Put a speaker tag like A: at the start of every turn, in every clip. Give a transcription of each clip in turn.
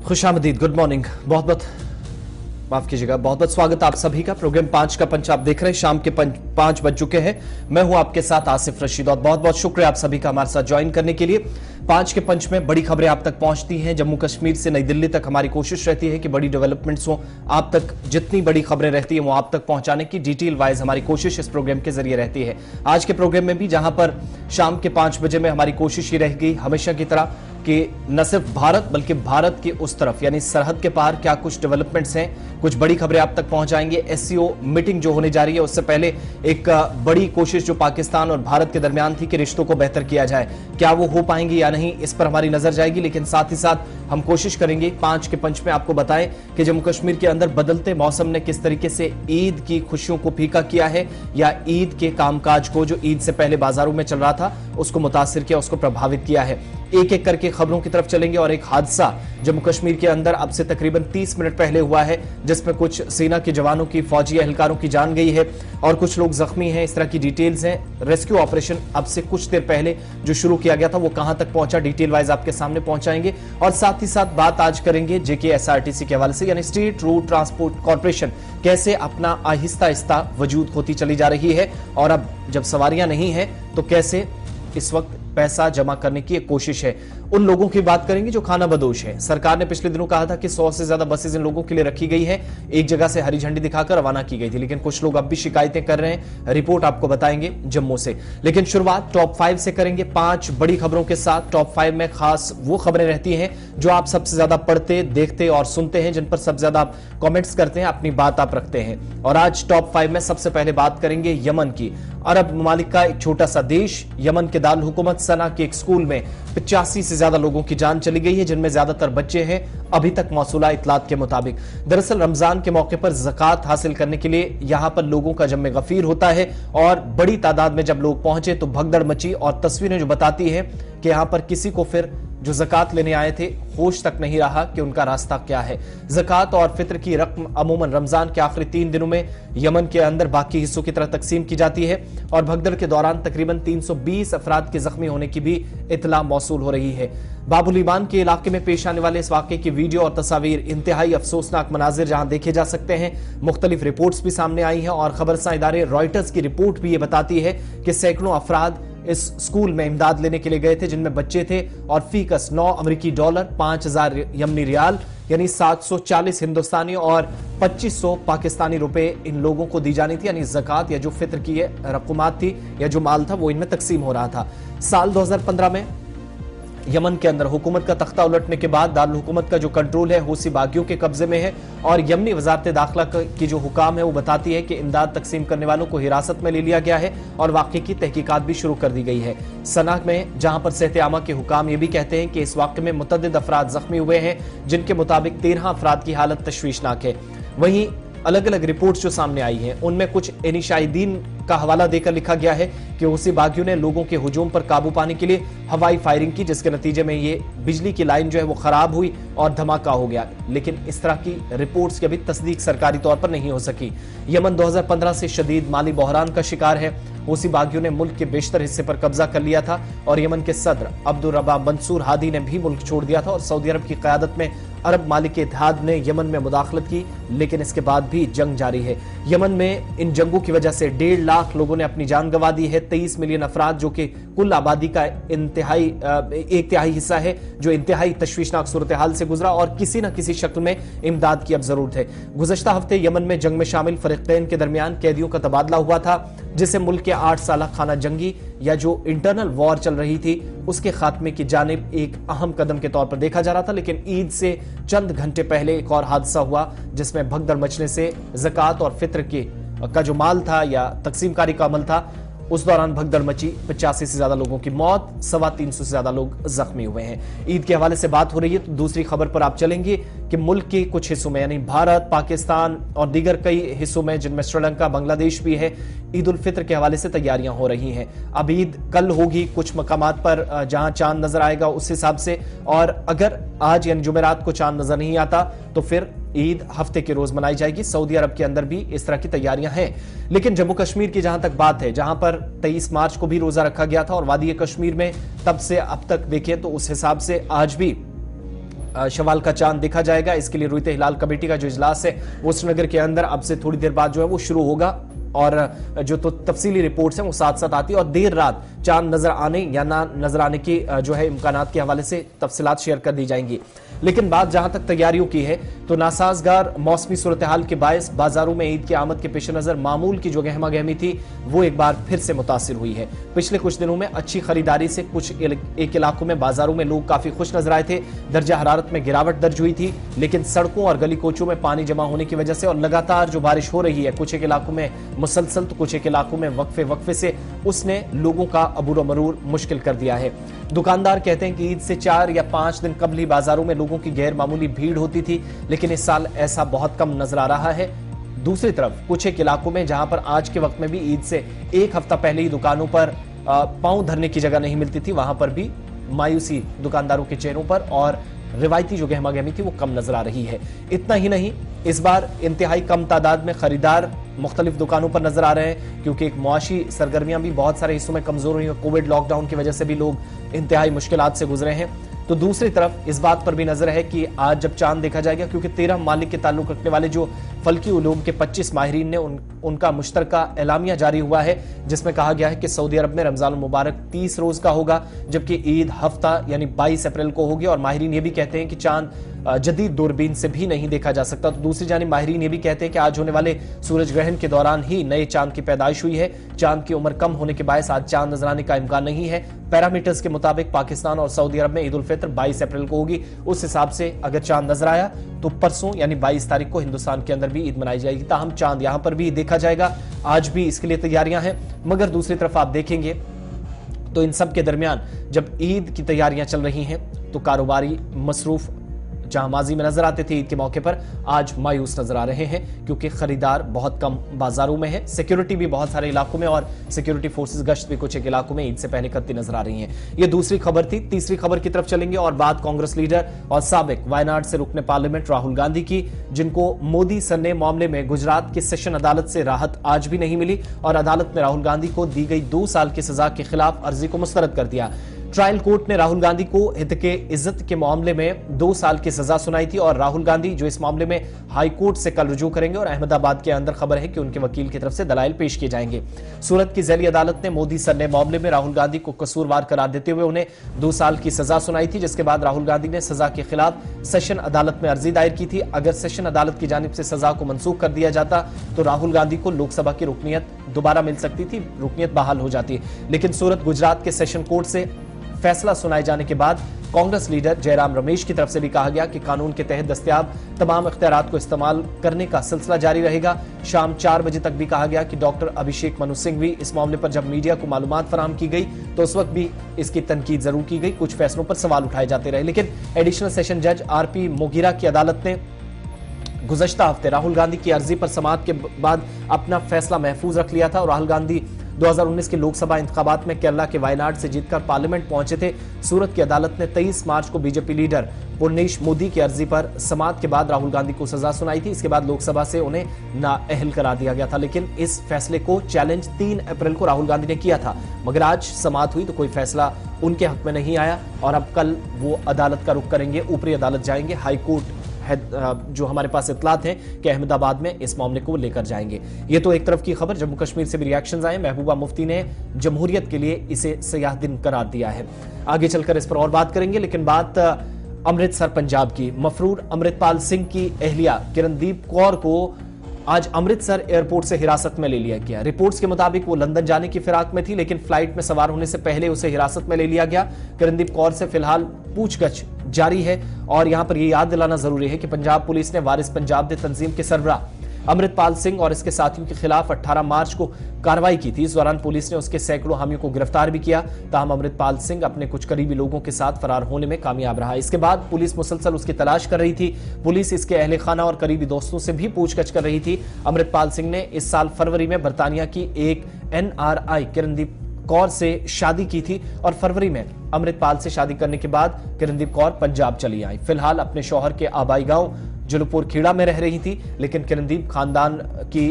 A: खुशामदीद, good morning, बहुत बहुत माफ कीजिएगा, बहुत बहुत स्वागत आप सभी का। प्रोग्राम 5 का पंच आप देख रहे हैं। शाम के 5 बज चुके हैं। मैं हूं आपके साथ आसिफ रशीद और बहुत बहुत शुक्रिया आप सभी का हमारे साथ ज्वाइन करने के लिए। 5 के पंच में बड़ी खबरें आप तक पहुंचती हैं। जम्मू कश्मीर से नई दिल्ली तक हमारी कोशिश रहती है कि बड़ी डेवलपमेंट्स हो, आप तक जितनी बड़ी खबरें रहती हैं वो आप तक पहुंचाने की डिटेल वाइज हमारी कोशिश इस प्रोग्राम के जरिए रहती है। आज के प्रोग्राम में भी जहां पर शाम के 5 बजे में हमारी कोशिश ही रहेगी हमेशा की तरह कि न सिर्फ भारत बल्कि भारत के उस तरफ यानी सरहद के पार क्या कुछ डेवलपमेंट्स हैं, कुछ बड़ी खबरें आप तक पहुंचाएंगे। एससीओ मीटिंग जो होने जा रही है उससे पहले एक बड़ी कोशिश जो पाकिस्तान और भारत के दरमियान थी कि रिश्तों को बेहतर किया जाए, क्या वो हो पाएंगी या नहीं, इस पर हमारी नजर जाएगी। लेकिन साथ ही साथ हम कोशिश करेंगे 5 के पंच में आपको बताएं कि जम्मू कश्मीर के अंदर बदलते मौसम ने किस तरीके से ईद की खुशियों को फीका किया है या ईद के कामकाज को जो ईद से पहले बाजारों में चल रहा था उसको मुतासिर किया, उसको प्रभावित किया है। एक एक करके खबरों की तरफ चलेंगे और एक हादसा जम्मू कश्मीर के अंदर अब से तकरीबन 30 मिनट पहले हुआ है जिसमें कुछ सेना के जवानों की, फौजी एहलकारों की जान गई है और कुछ लोग जख्मी हैं। इस तरह की डिटेल्स हैं। रेस्क्यू ऑपरेशन अब से कुछ देर पहले जो शुरू किया गया था वो कहां तक पहुंचा, डिटेल वाइज आपके सामने पहुंचाएंगे। और साथ ही साथ बात आज करेंगे जेकेएसआरटीसी के हवाले से, यानी स्टेट रोड ट्रांसपोर्ट कॉर्पोरेशन कैसे अपना आहिस्ता आहिस्ता वजूद खोती चली जा रही है और अब जब सवारियां नहीं है तो कैसे इस वक्त पैसा जमा करने की एक कोशिश है। उन लोगों की बात करेंगे जो खाना बदोश है। सरकार ने पिछले दिनों कहा था कि 100 से ज्यादा बसेज इन लोगों के लिए रखी गई है, एक जगह से हरी झंडी दिखाकर रवाना की गई थी, लेकिन कुछ लोग अब भी शिकायतें कर रहे हैं। रिपोर्ट आपको बताएंगे जम्मू से। लेकिन शुरुआत टॉप 5 से करेंगे, 5 बड़ी खबरों के साथ। टॉप 5 में खास वो खबरें रहती हैं जो आप सबसे ज्यादा पढ़ते, देखते और सुनते हैं, जिन पर सबसे ज्यादा आप कमेंट्स करते हैं, अपनी बात आप रखते हैं। और आज टॉप 5 में सबसे पहले बात करेंगे यमन की। अरब ममालिक का एक छोटा सा देश यमन के दारुल हुकूमत सना के एक स्कूल में 85 से ज्यादा लोगों की जान चली गई है, जिनमें ज्यादातर बच्चे हैं अभी तक मौसूला इतलात के मुताबिक। दरअसल रमजान के मौके पर ज़कात हासिल करने के लिए यहां पर लोगों का जम्मे गफीर होता है और बड़ी तादाद में जब लोग पहुंचे तो भगदड़ मची और तस्वीरें जो बताती है कि यहां पर किसी को फिर जो ज़कात लेने आए थे होश तक नहीं रहा कि उनका रास्ता क्या है। ज़कात और फित्र की रकम अमूमन रमजान के आखिरी 3 दिनों में यमन के अंदर बाकी हिस्सों की तरह तकसीम की जाती है और भगदड़ के दौरान तकरीबन 320 अफराद के जख्मी होने की भी इतला मौसूल हो रही है। बाबुल ईमान के इलाके में पेश आने वाले इस वाक़े की वीडियो और तस्वीर इंतहाई अफसोसनाक मनाजिर जहां देखे जा सकते हैं। मुख्तलिफ रिपोर्ट्स भी सामने आई हैं और खबरसां इदारे रॉयटर्स की रिपोर्ट भी ये बताती है कि सैकड़ों अफराद इस स्कूल में इमदाद लेने के लिए गए थे, जिनमें बच्चे थे और फीकस 9 अमेरिकी डॉलर, 5000 यमनी रियाल यानी 740 हिंदुस्तानी और 2500 पाकिस्तानी रुपए इन लोगों को दी जानी थी। यानी ज़कात या जो फित्र की रकूमात थी या जो माल था वो इनमें तकसीम हो रहा था। साल 2015 में यमन के अंदर हुकूमत का तख्ता उलटने के बाद दारुल हुकूमत का जो कंट्रोल है हूसी बागियों के कब्जे में है और यमनी वजारत दाखिला की जो हुकाम है वो बताती है कि इमदाद तकसीम करने वालों को हिरासत में ले लिया गया है और वाक़े की तहकीकात भी शुरू कर दी गई है। सना में जहां पर सेहत आमा के हुकाम ये भी कहते हैं कि इस वाक़े में मुतअद्दिद अफराद जख्मी हुए हैं, जिनके मुताबिक 13 अफराद की हालत तशवीशनाक है। वहीं अलग अलग रिपोर्ट्स जो सामने आई हैं उनमें कुछ एनिशाहिदीन का हवाला देकर लिखा गया है कि हूसी बागियों ने लोगों के हुजूम पर काबू पाने के लिए हवाई फायरिंग की, जिसके नतीजे में ये बिजली की लाइन जो है वो खराब हुई और धमाका हो गया। लेकिन इस तरह की रिपोर्ट्स की अभी तस्दीक सरकारी तौर पर नहीं हो सकी। यमन 2015 से शदीद माली बहरान का शिकार है। हूसी बागियों ने मुल्क के बेशतर हिस्से पर कब्जा कर लिया था और यमन के सदर अब्दुल रब्बा मंसूर हादी ने भी मुल्क छोड़ दिया था और सऊदी अरब की क़यादत में अरब मालिक इत्तेहाद ने यमन में मुदाखलत की, लेकिन इसके बाद भी जंग जारी है। यमन में इन जंगों की वजह से 1.5 लाख लोगों ने अपनी जान गंवा दी है। 23 मिलियन अफराद जो कि कुल आबादी का एक तिहाई हिस्सा है, जो इंतहाई तशवीशनाक सूरत हाल से गुजरा और किसी न किसी शक्ल में इमदाद की अब जरूरत है। गुज़श्ता हफ्ते यमन में जंग में शामिल फरीक़ैन के दरमियान कैदियों का तबादला हुआ था, जिसे मुल्क के 8 साल खाना जंगी या जो इंटरनल वॉर चल रही थी उसके खात्मे की जानिब एक अहम कदम के तौर पर देखा जा रहा था। लेकिन ईद से चंद घंटे पहले एक और हादसा हुआ जिसमें भगदड़ मचने से ज़कात और फित्र का जो माल था या तकसीमकारी का अमल था उस दौरान भगदड़ मची। 85 से ज्यादा लोगों की मौत, 325 से ज्यादा लोग जख्मी हुए हैं। ईद के हवाले से बात हो रही है तो दूसरी खबर पर आप चलेंगे कि मुल्क के कुछ हिस्सों में यानी भारत, पाकिस्तान और दीगर कई हिस्सों में जिनमें श्रीलंका, बांग्लादेश भी है, ईद उल फित्र के हवाले से तैयारियां हो रही हैं। अब ईद कल होगी कुछ मकामात पर जहां चांद नजर आएगा उस हिसाब से, और अगर आज यानी जुमेरात को चांद नजर नहीं आता तो फिर ईद हफ्ते के रोज मनाई जाएगी। सऊदी अरब के अंदर भी इस तरह की तैयारियां हैं। लेकिन जम्मू कश्मीर की जहां तक बात है, जहां पर 23 मार्च को भी रोजा रखा गया था और वादी कश्मीर में तब से अब तक देखें तो उस हिसाब से आज भी शवाल का चांद देखा जाएगा। इसके लिए रुईते हिलाल कमेटी का जो इजलास है वो श्रीनगर के अंदर अब से थोड़ी देर बाद जो है वो शुरू होगा और जो तो तफसीली रिपोर्ट्स हैं वो साथ साथ आती है और देर रात चांद नजर आने या ना नजर आने की जो है इम्कानात के हवाले से तफसीलात शेयर कर दी जाएंगी। लेकिन बात जहां तक तैयारियों की है तो नासाजगार मौसमी सूरत हाल के बायस बाजारों में ईद की आमद के पेश नजर मामूल की जो गहमा गहमी थी वो एक बार फिर से मुतासिर हुई है। पिछले कुछ दिनों में अच्छी खरीदारी से एक इलाकों में बाजारों में लोग काफी खुश नजर आए थे। दर्जा हरारत में गिरावट दर्ज हुई थी, लेकिन सड़कों और गली कोचों में पानी जमा होने की वजह से और लगातार जो बारिश हो रही है कुछ एक इलाकों में मुसलसल तो कुछ एक इलाकों में वक्फे से उसने लोगों का अबूर मरूर मुश्किल कर दिया है। दुकानदार कहते हैं कि ईद से 4 या 5 दिन कबल ही बाजारों में लोगों की गैर मामूली भीड़ होती थी, लेकिन इस साल ऐसा बहुत कम नजर आ रहा है। दूसरी तरफ कुछ एक इलाकों में जहां पर आज के वक्त में भी ईद से एक हफ्ता पहले ही दुकानों पर पांव धरने की जगह नहीं मिलती थी, वहां पर भी मायूसी दुकानदारों के चेहरों पर और रिवायती जो गहमा गहमी थी वो कम नजर आ रही है। इतना ही नहीं, इस बार इंतहाई कम तादाद में खरीदार मुख्तलिफ दुकानों पर नजर आ रहे हैं, क्योंकि एक मुआशी सरगर्मियां भी बहुत सारे हिस्सों में कमजोर हुई हैं। कोविड लॉकडाउन की वजह से भी लोग इंतहाई मुश्किलात से गुजरे हैं। तो दूसरी तरफ इस बात पर भी नजर है कि आज जब चांद देखा जाएगा, क्योंकि 13 मालिक के ताल्लुक रखने वाले जो फल्की उलूम के 25 माहिरीन ने उनका मुश्तरका एलामिया जारी हुआ है, जिसमें कहा गया है कि सऊदी अरब में रमजान मुबारक 30 रोज का होगा, जबकि ईद हफ्ता यानी 22 अप्रैल को होगी। और माहिरीन ये भी कहते हैं कि चांद जदीद दूरबीन से भी नहीं देखा जा सकता। तो दूसरी जानिब माहिरीन ये भी कहते हैं कि आज होने वाले सूरज ग्रहण के दौरान ही नए चांद की पैदाइश हुई है। चांद की उम्र कम होने के बायस आज चांद नजर आने का इम्कान नहीं है। पैरामीटर्स के मुताबिक पाकिस्तान और सऊदी अरब में ईद उल फित्र 22 अप्रैल को होगी। उस हिसाब से अगर चांद नजर आया तो परसों यानी 22 तारीख को हिंदुस्तान के अंदर भी ईद मनाई जाएगी। ताहम चांद यहां पर भी देखा जाएगा, आज भी इसके लिए तैयारियां हैं। मगर दूसरी तरफ आप देखेंगे तो इन सब के दरमियान जब ईद की तैयारियां चल रही हैं तो कारोबारी मसरूफ जहां माजी में नजर आते थे ईद के मौके पर, आज मायूस नजर आ रहे हैं, क्योंकि खरीदार बहुत कम बाजारों में है। सिक्योरिटी भी बहुत सारे इलाकों में और सिक्योरिटी फोर्सेस गश्त भी कुछ एक इलाकों में ईद से पहले करती नजर आ रही हैं। ये दूसरी खबर थी। तीसरी खबर की तरफ चलेंगे और बात कांग्रेस लीडर और साबिक वायनाड से रुकने पार्लियामेंट राहुल गांधी की, जिनको मोदी सरने मामले में गुजरात की सेशन अदालत से राहत आज भी नहीं मिली और अदालत ने राहुल गांधी को दी गई 2 साल की सजा के खिलाफ अर्जी को मुस्तरद कर दिया। ट्रायल कोर्ट ने राहुल गांधी को हित के इज्जत के मामले में 2 साल की सजा सुनाई थी और राहुल गांधी जो इस मामले में हाई कोर्ट से कल रुजू करेंगे और अहमदाबाद के अंदर खबर है कि उनके वकील की तरफ से दलाइल पेश किए जाएंगे। सूरत की ज़ैली अदालत ने मोदी सरने मामले में राहुल गांधी को कसूरवार करार देते हुए उन्हें 2 साल की सजा सुनाई थी, जिसके बाद राहुल गांधी ने सजा के खिलाफ सेशन अदालत में अर्जी दायर की थी। अगर सेशन अदालत की जानिब से सजा को मनसूख कर दिया जाता तो राहुल गांधी को लोकसभा की रुकनीत दोबारा मिल सकती थी, रुकनीत बहाल हो जाती। लेकिन सूरत गुजरात के सेशन कोर्ट से फैसला सुनाए जाने के बाद कांग्रेस लीडर जयराम रमेश की तरफ से भी कहा गया कि कानून के तहत दस्तयाब तमाम इख्तियारात को इस्तेमाल करने का सिलसिला जारी रहेगा। शाम 4 बजे तक भी कहा गया कि डॉक्टर अभिषेक मनु सिंह भी इस मामले पर जब मीडिया को मालूमात फराहम की गई तो उस वक्त भी इसकी तनकीद जरूर की गई, कुछ फैसलों पर सवाल उठाए जाते रहे। लेकिन एडिशनल सेशन जज आरपी मोगीरा की अदालत ने गुज़श्ता हफ्ते राहुल गांधी की अर्जी पर समाअत के बाद अपना फैसला महफूज रख लिया था और राहुल गांधी 2019 के लोकसभा इंतखाबात में केरला के वायनाड से जीतकर पार्लियामेंट पहुंचे थे। सूरत की अदालत ने 23 मार्च को बीजेपी लीडर पुर्नेश मोदी की अर्जी पर समाअत के बाद राहुल गांधी को सजा सुनाई थी। इसके बाद लोकसभा से उन्हें नाअहल करार दिया गया था, लेकिन इस फैसले को चैलेंज 3 अप्रैल को राहुल गांधी ने किया था। मगर आज समाअत हुई तो कोई फैसला उनके हक में नहीं आया और अब कल वो अदालत का रुख करेंगे, ऊपरी अदालत जाएंगे। हाई कोर्ट जो हमारे पास इत्तलात हैं कि अहमदाबाद में इस मामले को लेकर जाएंगे। ये तो एक तरफ की खबर। जम्मू कश्मीर से भी रिएक्शंस आए। महबूबा मुफ्ती ने जमहूरियत के लिए इसे सयाह दिन करार दिया है। आगे चलकर इस पर और बात करेंगे, लेकिन बात अमृतसर पंजाब की। मफरूर अमृतपाल सिंह की अहलिया किरणदीप कौर को आज अमृतसर एयरपोर्ट से हिरासत में ले लिया गया। रिपोर्ट्स के मुताबिक वो लंदन जाने की फिराक में थी, लेकिन फ्लाइट में सवार होने से पहले उसे हिरासत में ले लिया गया। किरणदीप कौर से फिलहाल पूछगछ जारी है और यहां पर यह याद दिलाना जरूरी है कि पंजाब पुलिस ने वारिस पंजाब दे तंजीम के सरबराह अमृतपाल सिंह और इसके साथियों के खिलाफ 18 मार्च को कार्रवाई की थी। इस दौरान पुलिस ने उसके सैकड़ों हामियों को गिरफ्तार भी किया। ताहम अमृतपाल सिंह अपने कुछ करीबी लोगों के साथ फरार होने में कामयाब रहा। इसके बाद पुलिस मुसलसल उसकी तलाश कर रही थी। पुलिस इसके अहले खाना और करीबी दोस्तों से भी पूछगछ कर रही थी। अमृतपाल सिंह ने इस साल फरवरी में बरतानिया की एक NRI किरणदीप कौर से शादी की थी और फरवरी में अमृतपाल से शादी करने के बाद किरणदीप कौर पंजाब चली आई। फिलहाल अपने शौहर के आबाई गांव जुलूपुर खेड़ा में रह रही थी, लेकिन किरणदीप खानदान की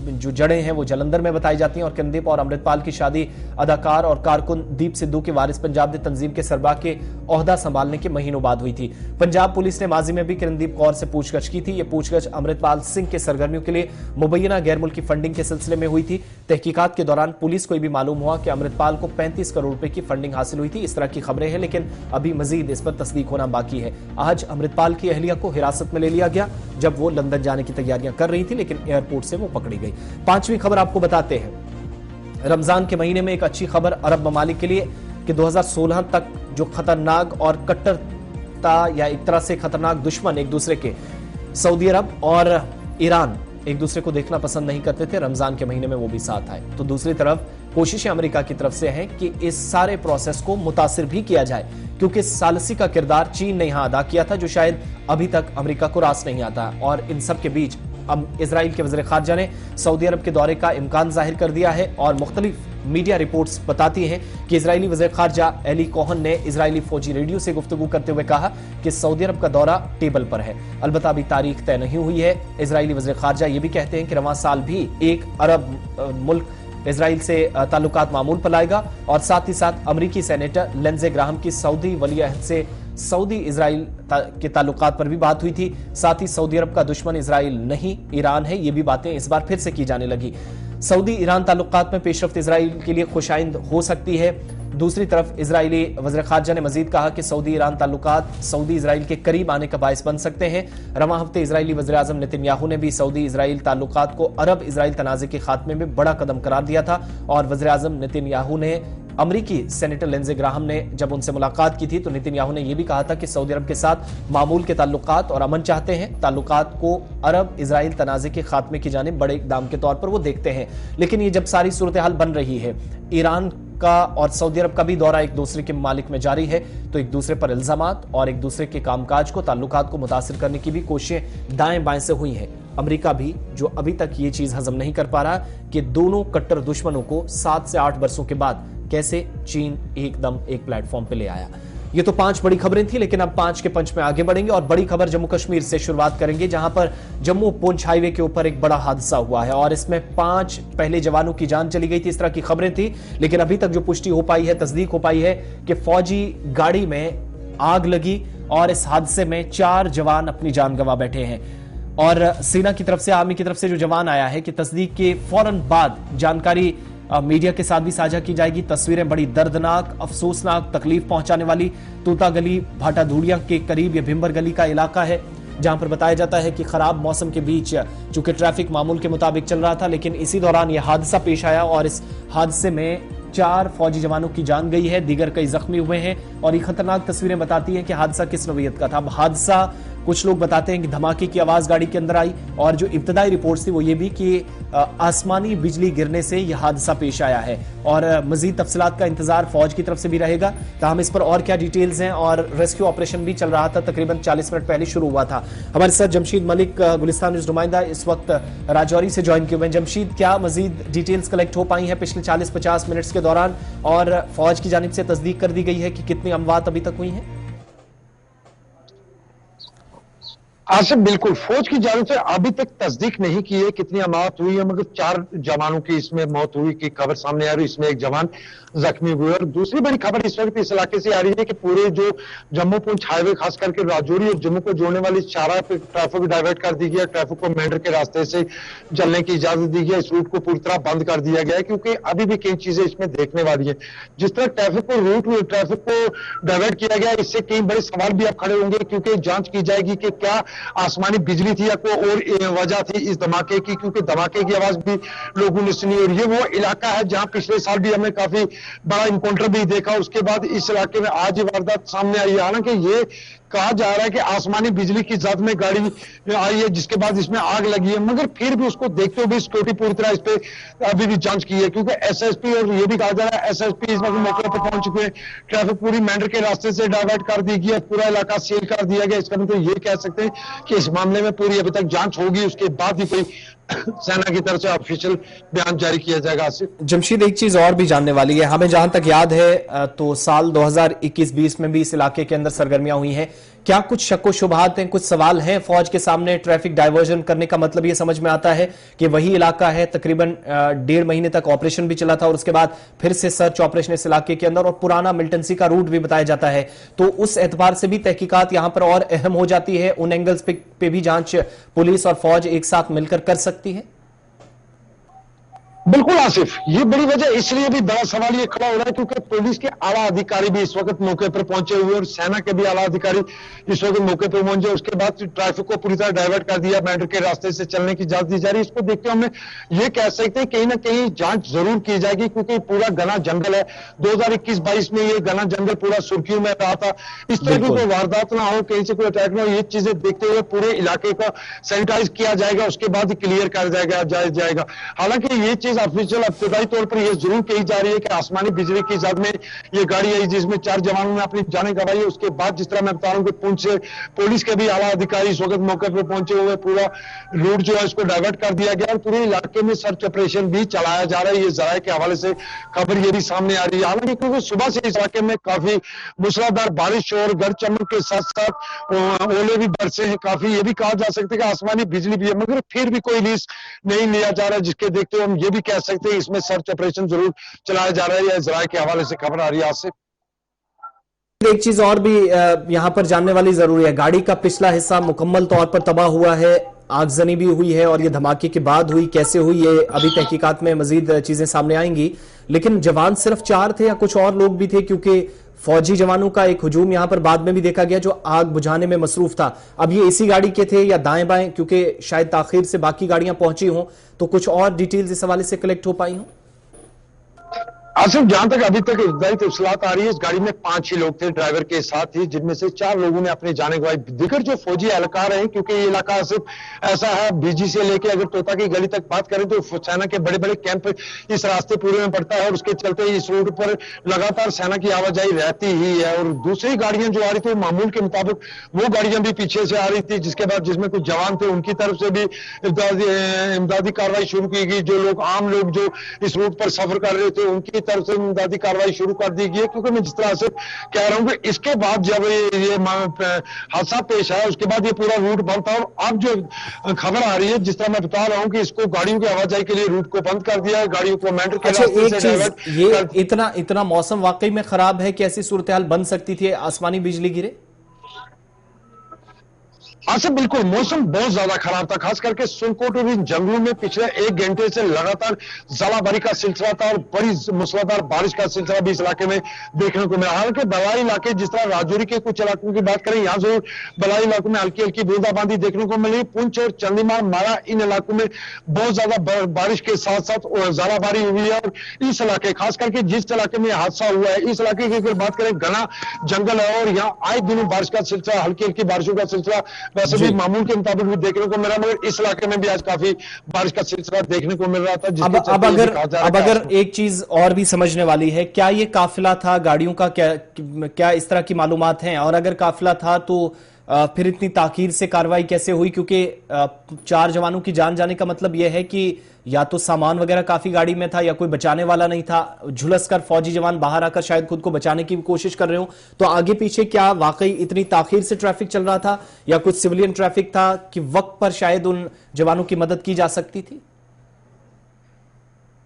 A: जो जड़ें हैं वो जालंधर में बताई जाती हैं और किरणदीप और अमृतपाल की शादी अदाकार और कारकुन दीप सिद्धू के वारिस पंजाब ने तंजीम के सरबराह के ओहदा संभालने के महीनों बाद हुई थी। पंजाब पुलिस ने माजी में भी किरणदीप कौर से पूछताछ की थी। ये पूछताछ अमृतपाल सिंह के सरगर्मियों के लिए मुबैना गैर मुल्की फंडिंग के सिलसिले में हुई थी। तहकीकात के दौरान पुलिस को भी मालूम हुआ कि अमृतपाल को 35 करोड़ रुपए की फंडिंग हासिल हुई थी। इस तरह की खबरें हैं, लेकिन अभी मजीद इस पर तस्दीक होना बाकी है। आज अमृतपाल की अहलिया को हिरासत में ले लिया गया जब वो लंदन जाने की तैयारियां कर रही थी, लेकिन एयरपोर्ट से वो पकड़ी गई। पांचवी खबर आपको बताते हैं। रमजान के महीने में एक अच्छी खबर अरब ममालिक के लिए कि 2016 तक जो खतरनाक और कट्टरता या एक तरह से खतरनाक दुश्मन एक दूसरे के सऊदी अरब और ईरान एक दूसरे को देखना पसंद नहीं करते थे, रमजान के महीने में वो भी साथ आए। तो दूसरी तरफ कोशिशें अमेरिका की तरफ से हैं कि इस सारे प्रोसेस को मुतासिर भी किया जाए, क्योंकि सालसी का किरदार चीन ने यहां अदा किया था जो शायद अभी तक अमेरिका को रास नहीं आता। और इन सब के बीच अब इजराइल के वज़ीर ख़ारजा ने सऊदी अरब के दौरे का इम्कान जाहिर कर दिया है और मुख्तलिफ मीडिया रिपोर्ट्स बताती हैं कि इजरायली वज़ीर ख़ारजा एली कोहन ने इजरायली फौजी रेडियो से गुफ्तगू करते हुए कहा कि सऊदी अरब का दौरा टेबल पर है। अलबत्ता अभी तारीख तय नहीं हुई है। इजरायली वज़ीर ख़ारजा ये भी कहते हैं कि रवां साल भी एक अरब मुल्क इजराइल से ताल्लुकात मामूल पर लाएगा और साथ ही साथ अमरीकी सेनेटर लिंडसे ग्राहम की सऊदी वली अहद से सऊदी इजराइल के ताल्लुकात पर भी बात हुई थी। साथ ही सऊदी अरब का दुश्मन इजराइल नहीं ईरान है, ये भी बातें इस बार फिर से की जाने लगी। सऊदी ईरान ताल्लुकात में पेशरफ्त इजराइल के लिए खुशाइंद हो सकती है। दूसरी तरफ इजरायली वज़ीर ख़ारजा ने मजीद कहा कि सऊदी ईरान ताल्लुकात सऊदी इजराइल के करीब आने का बायस बन सकते हैं। रवां हफ्ते इजरायली वज़ीर आज़म नेतन्याहू ने भी सऊदी इजराइल ताल्लुकात को अरब इजराइल तनाज़े के खात्मे में बड़ा कदम करार दिया था और वज़ीर आज़म नेतन्याहू ने अमरीकी सेनेटर लिंडसे ग्राहम ने जब उनसे मुलाकात की थी तो नेतन्याहू ने यह भी कहा था कि सऊदी अरब के साथ मामूल के ताल्लुकात और अमन चाहते हैं। ताल्लुकात को अरब इजराइल तनाज़े के खात्मे की जानिब बड़े इक़दाम के तौर पर वो देखते हैं। लेकिन ये जब सारी सूरत हाल बन रही है, ईरान का और सऊदी अरब का भी दौरा एक दूसरे के मालिक में जारी है, तो एक दूसरे पर इल्जामात और एक दूसरे के कामकाज को ताल्लुकात को मुतासिर करने की भी कोशिशें दाएं बाएं से हुई हैं। अमेरिका भी जो अभी तक ये चीज हजम नहीं कर पा रहा कि दोनों कट्टर दुश्मनों को 7 से 8 बरसों के बाद कैसे चीन एकदम एक प्लेटफॉर्म पे ले आया। ये तो 5 बड़ी खबरें थी, लेकिन अब 5 के पंच में आगे बढ़ेंगे और बड़ी खबर जम्मू कश्मीर से शुरुआत करेंगे, जहां पर जम्मू पुंछ हाईवे के ऊपर एक बड़ा हादसा हुआ है और इसमें 5 पहले जवानों की जान चली गई थी। इस तरह की खबरें थी, लेकिन अभी तक जो पुष्टि हो पाई है, तस्दीक हो पाई है कि फौजी गाड़ी में आग लगी और इस हादसे में 4 जवान अपनी जान गंवा बैठे हैं। और सेना की तरफ से, आर्मी की तरफ से जो जवान आया है कि तस्दीक के फौरन बाद जानकारी मीडिया के साथ भी साझा की जाएगी। तस्वीरें बड़ी दर्दनाक, अफसोसनाक, तकलीफ पहुंचाने वाली। तोता गली भाटा धूड़िया के करीब यह भिंबर गली का इलाका है, जहां पर बताया जाता है कि खराब मौसम के बीच चूंकि ट्रैफिक मामूल के मुताबिक चल रहा था, लेकिन इसी दौरान यह हादसा पेश आया और इस हादसे में 4 फौजी जवानों की जान गई है, दीगर कई जख्मी हुए हैं। और ये खतरनाक तस्वीरें बताती हैं कि हादसा किस नौइयत का था। अब हादसा, कुछ लोग बताते हैं कि धमाके की आवाज गाड़ी के अंदर आई और जो इब्तदाई रिपोर्ट्स थी वो ये भी कि आसमानी बिजली गिरने से यह हादसा पेश आया है। और मजीद तफसीलात का इंतजार फौज की तरफ से भी रहेगा। तो हम इस पर और क्या डिटेल्स हैं, और रेस्क्यू ऑपरेशन भी चल रहा था, तकरीबन 40 मिनट पहले शुरू हुआ था। हमारे साथ जमशीद मलिक, गुलिस्तान न्यूज़ नुमाइंदा, इस वक्त राजौरी से ज्वाइन किए हुए हैं। जमशीद, क्या मजीद डिटेल्स कलेक्ट हो पाई हैं पिछले 40-50 मिनट्स के दौरान, और फौज की जानिब से तस्दीक कर दी गई है कि कितनी अमवात अभी तक हुई हैं?
B: आसिफ, बिल्कुल फौज की जानिब से अभी तक तस्दीक नहीं की है कितनी अमवात हुई है, मगर 4 जवानों की इसमें मौत हुई की खबर सामने आ रही है। इसमें एक जवान जख्मी हुए। और दूसरी बड़ी खबर इस वक्त इस इलाके से आ रही है कि पूरे जो जम्मू पुंछ हाईवे, खास करके राजौरी और जम्मू को जोड़ने वाली चारा पे ट्रैफिक डाइवर्ट कर दी गया। ट्रैफिक को मेंढर के रास्ते से चलने की इजाजत दी गई। इस रूट को पूरी तरह बंद कर दिया गया है, क्योंकि अभी भी कई चीजें इसमें देखने वाली है। जिस तरह ट्रैफिक को डाइवर्ट किया गया, इससे कई बड़े सवाल भी अब खड़े होंगे, क्योंकि जांच की जाएगी कि क्या आसमानी बिजली थी या कोई और वजह थी इस धमाके की, क्योंकि धमाके की आवाज भी लोगों ने सुनी। और ये वो इलाका है जहां पिछले साल भी हमने काफी बड़ा इनकाउंटर भी देखा। उसके बाद इस इलाके में आज ये वारदात सामने आई है। हालांकि ये कहा जा रहा है कि आसमानी बिजली की जद में गाड़ी आई है, जिसके बाद इसमें आग लगी है, मगर फिर भी उसको देखते हुए सिक्योरिटी पूरी तरह इस पे अभी भी जांच की है, क्योंकि एसएसपी और ये भी कहा जा रहा है एसएसपी इस वक्त मौके पर पहुंच चुके हैं। ट्रैफिक पूरी मेंढर के रास्ते से डाइवर्ट कर दी गई है, पूरा इलाका सील कर दिया गया। इसका मतलब ये कह सकते हैं कि इस मामले में पूरी अभी तक जांच होगी, उसके बाद ही कोई सेना की तरफ से ऑफिशियल बयान जारी किया जाएगा।
A: जमशीद, एक चीज और भी जानने वाली है, हमें जहां तक याद है तो साल 2021-20 में भी इस इलाके के अंदर सरगर्मियां हुई हैं। क्या कुछ शक्को शुबहात हैं, कुछ सवाल हैं फौज के सामने? ट्रैफिक डायवर्जन करने का मतलब ये समझ में आता है कि वही इलाका है, तकरीबन 1.5 महीने तक ऑपरेशन भी चला था और उसके बाद फिर से सर्च ऑपरेशन इस इलाके के अंदर, और पुराना मिल्टन सी का रूट भी बताया जाता है, तो उस एतबार से भी तहकीकात यहां पर और अहम हो जाती है। उन एंगल्स पे भी जांच पुलिस और फौज एक साथ मिलकर कर सकती है।
B: बिल्कुल आसिफ, ये बड़ी वजह इसलिए भी बड़ा सवाल ये खड़ा हो रहा है क्योंकि पुलिस के आला अधिकारी भी इस वक्त मौके पर पहुंचे हुए और सेना के भी आला अधिकारी इस वक्त मौके पर पहुंचे। उसके बाद ट्रैफिक को पूरी तरह डाइवर्ट कर दिया, मेंढर के रास्ते से चलने की इजाजत दी जा रही है। इसको देखते हुए हम ये कह सकते हैं कहीं ना कहीं जांच जरूर की जाएगी क्योंकि पूरा घना जंगल है। 2021-22 में ये घना जंगल पूरा सुर्खियों में रहा था। इस तरह की कोई वारदात ना हो, कहीं से कोई अटैक ना हो, ये चीजें देखते हुए पूरे इलाके को सैनिटाइज किया जाएगा, उसके बाद क्लियर कर जाएगा। हालांकि ये ऑफिशियल इब्तदाई तौर पर यह जरूर कही जा रही है कि आसमानी बिजली की इजाजत में ये गाड़ी आई जिसमें 4 जवानों ने अपनी जानें गंवाई है। उसके बाद जिस तरह मैं बता रहा हूं कि पुंछ से पुलिस के भी आला अधिकारी इस वक्त मौके पर पहुंचे हुए, पूरा रूट जो है इसको डाइवर्ट कर दिया गया और पूरे इलाके में सर्च ऑपरेशन भी चलाया जा रहा है। ये जराये के हवाले से खबर ये भी सामने आ रही है। हालांकि क्योंकि सुबह से इस इलाके में काफी मूसलाधार बारिश और गरज चमक के साथ साथ ओले भी बरसे हैं काफी, ये भी कहा जा सकता है कि आसमानी बिजली भी है, मगर फिर भी कोई रिस्क नहीं लिया जा रहा है, जिसके देखते हुए हम ये भी कह सकते हैं इसमें सर्च ऑपरेशन जरूर चलाया जा रहा है। या जराये के हवाले से खबर आ रही है आज से।
A: एक चीज और भी यहां पर जानने वाली जरूरी है, गाड़ी का पिछला हिस्सा मुकम्मल तौर पर तबाह हुआ है, आगजनी भी हुई है, और ये धमाके के बाद हुई, कैसे हुई ये अभी तहकीकात में मजीद चीजें सामने आएंगी। लेकिन जवान सिर्फ 4 थे या कुछ और लोग भी थे? क्योंकि फौजी जवानों का एक हुजूम यहां पर बाद में भी देखा गया जो आग बुझाने में मसरूफ था। अब ये इसी गाड़ी के थे या दाएं बाएं, क्योंकि शायद ताखीर से बाकी गाड़ियां पहुंची हों, तो कुछ और डिटेल्स इस हवाले से कलेक्ट हो पाई हों?
B: आसिफ, जहां तक अभी तक इब्तदाई तफसीलात आ रही है, इस गाड़ी में 5 ही लोग थे ड्राइवर के साथ ही, जिनमें से 4 लोगों ने अपनी जानें गंवाई। दिगर जो फौजी एहलकार हैं, क्योंकि ये इलाका आसिफ ऐसा है, बीजी से लेके अगर तोता की गली तक बात करें तो सेना के बड़े बड़े कैंप इस रास्ते पूरे में पड़ता है और उसके चलते इस रूट पर लगातार सेना की आवाजाही रहती ही है। और दूसरी गाड़ियां जो आ रही थी मामूल के मुताबिक वो गाड़ियां भी पीछे से आ रही थी, जिसके बाद जिसमें कुछ जवान थे उनकी तरफ से भी इमदादी कार्रवाई शुरू की गई। जो लोग आम लोग जो इस रूट पर सफर कर रहे थे उनकी तरफ से इमदादी कार्रवाई शुरू कर दी गई। क्योंकि मैं जिस तरह से कह रहा हूं कि इसके बाद जब ये हादसा पेश आया उसके बाद ये पूरा रूट बंद था, और अब जो खबर आ रही है जिस तरह मैं बता रहा हूं कि इसको गाड़ियों की आवाजाही के लिए रूट को बंद कर दिया है, गाड़ियों को मेंढर के रास्ते से डाइवर्ट।
A: ये इतना मौसम वाकई में खराब है कि ऐसी सूरत हाल बन सकती थी, आसमानी बिजली गिरे?
B: आसिफ, बिल्कुल मौसम बहुत ज्यादा खराब था, खास करके सुनकोट और इन जंगलों में पिछले 1 घंटे से लगातार जलाबारी का सिलसिला था और बड़ी मूसलाधार बारिश का सिलसिला भी इस इलाके में देखने को मिला। हालांकि बलाई इलाके जिस तरह राजौरी के कुछ इलाकों की बात करें, यहाँ जरूर बलाई इलाकों में हल्की हल्की बूंदाबांदी देखने को मिली। पुंछ और चंदीमार मारा इन इलाकों में बहुत ज्यादा बारिश के साथ साथ जलाबारी हुई है। और इस इलाके खास करके जिस इलाके में हादसा हुआ है, इस इलाके की अगर बात करें घना जंगल है और यहाँ आए दिनों बारिश का सिलसिला, हल्की हल्की बारिशों का सिलसिला वैसे भी मामूल के मुताबिक भी देखने को मिला, मगर इस इलाके में भी आज काफी बारिश का सिलसिला देखने को मिल रहा था।
A: अब अगर एक चीज और भी समझने वाली है, क्या ये काफिला था गाड़ियों का, क्या इस तरह की मालूमात हैं? और अगर काफिला था तो फिर इतनी ताखीर से कार्रवाई कैसे हुई? क्योंकि 4 जवानों की जान जाने का मतलब यह है कि या तो सामान वगैरह काफी गाड़ी में था या कोई बचाने वाला नहीं था, झुलस कर फौजी जवान बाहर आकर शायद खुद को बचाने की भी कोशिश कर रहे हो। तो आगे पीछे क्या वाकई इतनी ताखीर से ट्रैफिक चल रहा था या कुछ सिविलियन ट्रैफिक था कि वक्त पर शायद उन जवानों की मदद की जा सकती थी?